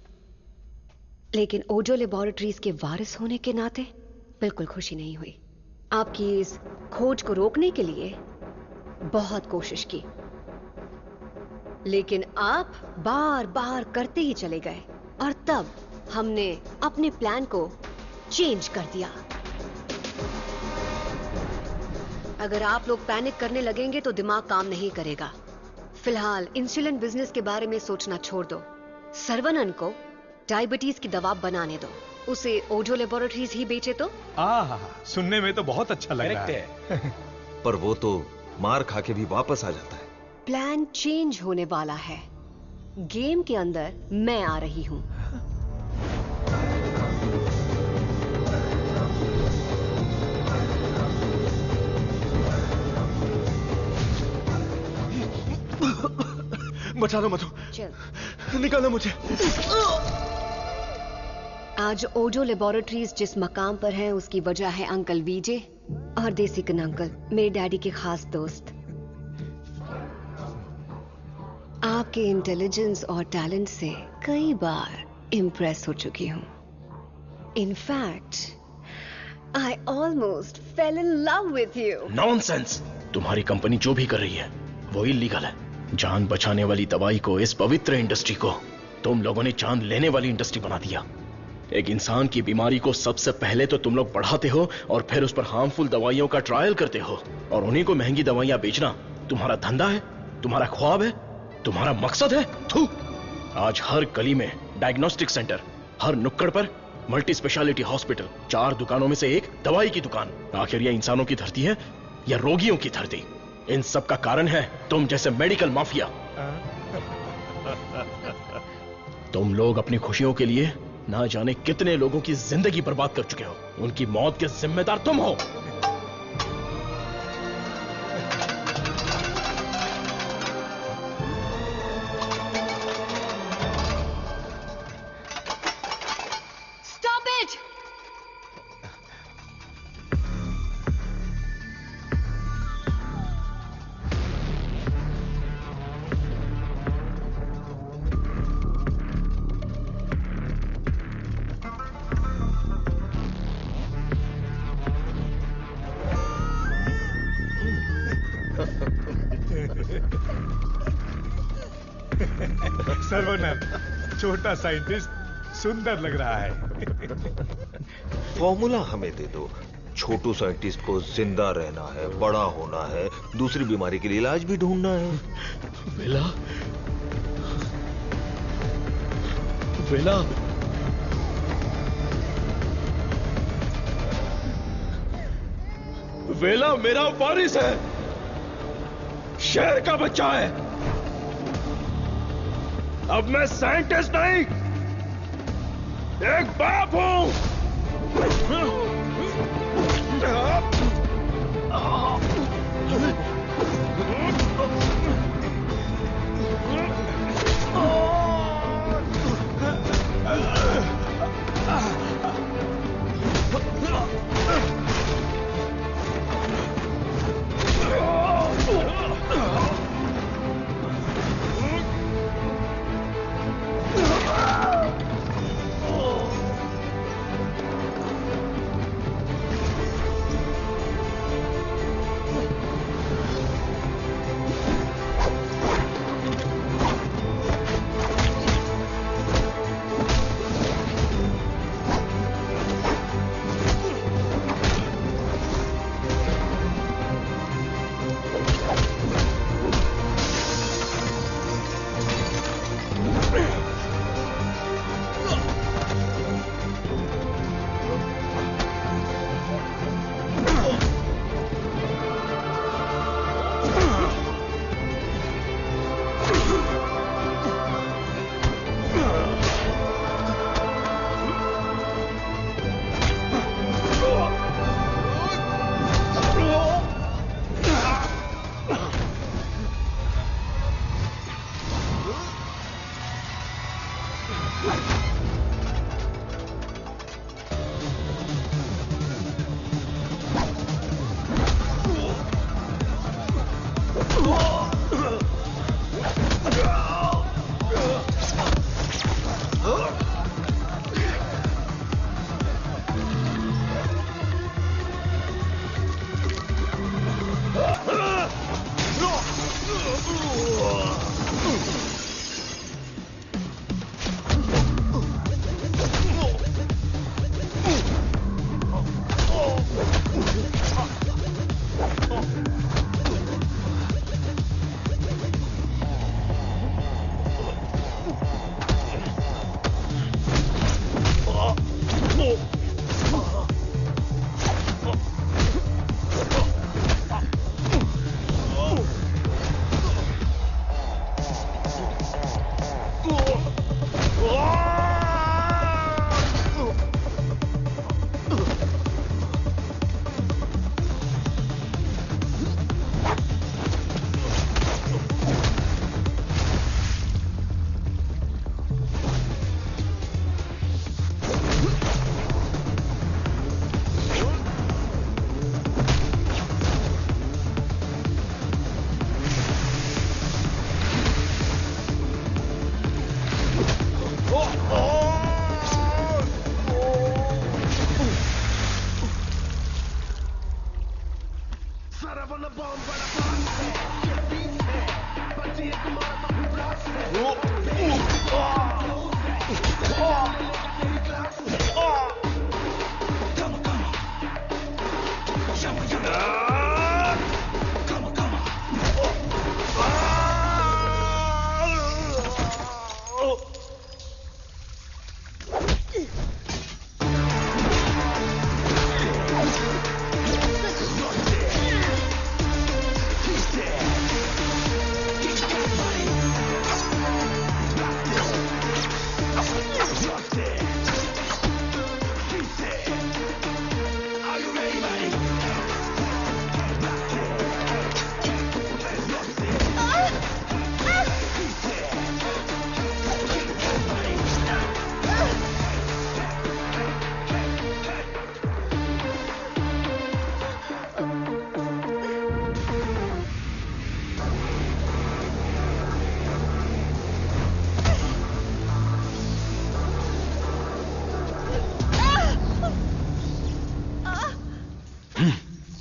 लेकिन ओजो लेबोरेटरीज के वारिस होने के नाते बिल्कुल खुशी नहीं हुई। आपकी इस खोज को रोकने के लिए बहुत कोशिश की, लेकिन आप बार बार करते ही चले गए। और तब हमने अपने प्लान को चेंज कर दिया। अगर आप लोग पैनिक करने लगेंगे तो दिमाग काम नहीं करेगा। फिलहाल इंसुलिन बिजनेस के बारे में सोचना छोड़ दो। सर्वनन को डायबिटीज की दवा बनाने दो। उसे ओजो लेबोरेटरीज ही बेचे तो? सुनने में तो बहुत अच्छा लग रहा है। पर वो तो मार खा के भी वापस आ जाता है। प्लान चेंज होने वाला है। गेम के अंदर मैं आ रही हूं। बचा लो मधु, चल निकालो मुझे। आज ओजो लेबोरेटरीज जिस मकाम पर है उसकी वजह है अंकल वीजे और देसिकन अंकल, मेरे डैडी के खास दोस्त। आपके इंटेलिजेंस और टैलेंट से कई बार इम्प्रेस हो चुकी हूं। In fact I almost fail in love with you. Nonsense! तुम्हारी कंपनी जो भी कर रही है वो इलीगल है। जान बचाने वाली दवाई को, इस पवित्र इंडस्ट्री को तुम लोगों ने जान लेने वाली इंडस्ट्री बना दिया। एक इंसान की बीमारी को सबसे पहले तो तुम लोग बढ़ाते हो और फिर उस पर हार्मफुल दवाइयों का ट्रायल करते हो, और उन्हीं को महंगी दवाइयां बेचना तुम्हारा धंधा है, तुम्हारा ख्वाब है, तुम्हारा मकसद है। थू! आज हर गली में डायग्नोस्टिक सेंटर, हर नुक्कड़ पर मल्टी स्पेशलिटी हॉस्पिटल, 4 दुकानों में से एक दवाई की दुकान। आखिर यह इंसानों की धरती है या रोगियों की धरती? इन सब का कारण है तुम जैसे मेडिकल माफिया। तुम लोग अपनी खुशियों के लिए ना जाने कितने लोगों की जिंदगी बर्बाद कर चुके हो। उनकी मौत के जिम्मेदार तुम हो। Stop it! सर्वनन, छोटा साइंटिस्ट सुंदर लग रहा है। फॉर्मूला हमें दे दो। छोटू साइंटिस्ट को जिंदा रहना है, बड़ा होना है, दूसरी बीमारी के लिए इलाज भी ढूंढना है। वेला, वेला, वेला मेरा वारिस है, शेर का बच्चा है। अब मैं साइंटिस्ट नहीं, एक बाप हूं।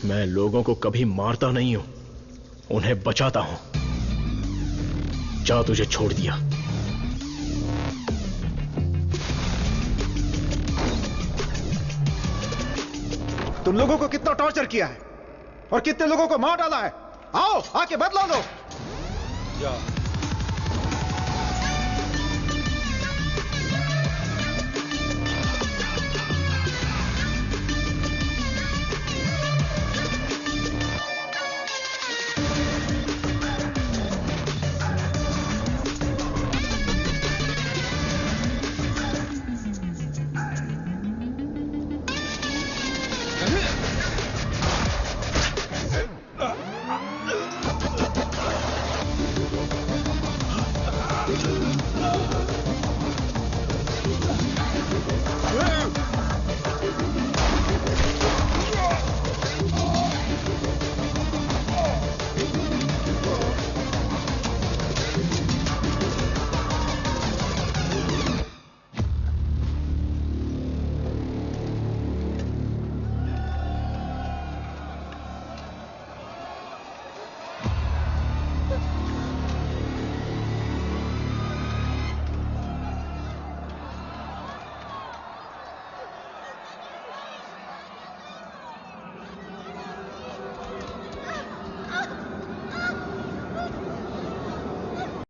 मैं लोगों को कभी मारता नहीं हूं, उन्हें बचाता हूं। जा, तुझे छोड़ दिया। तुम लोगों को कितना टॉर्चर किया है और कितने लोगों को मार डाला है। आओ, आके बदला लो। जा।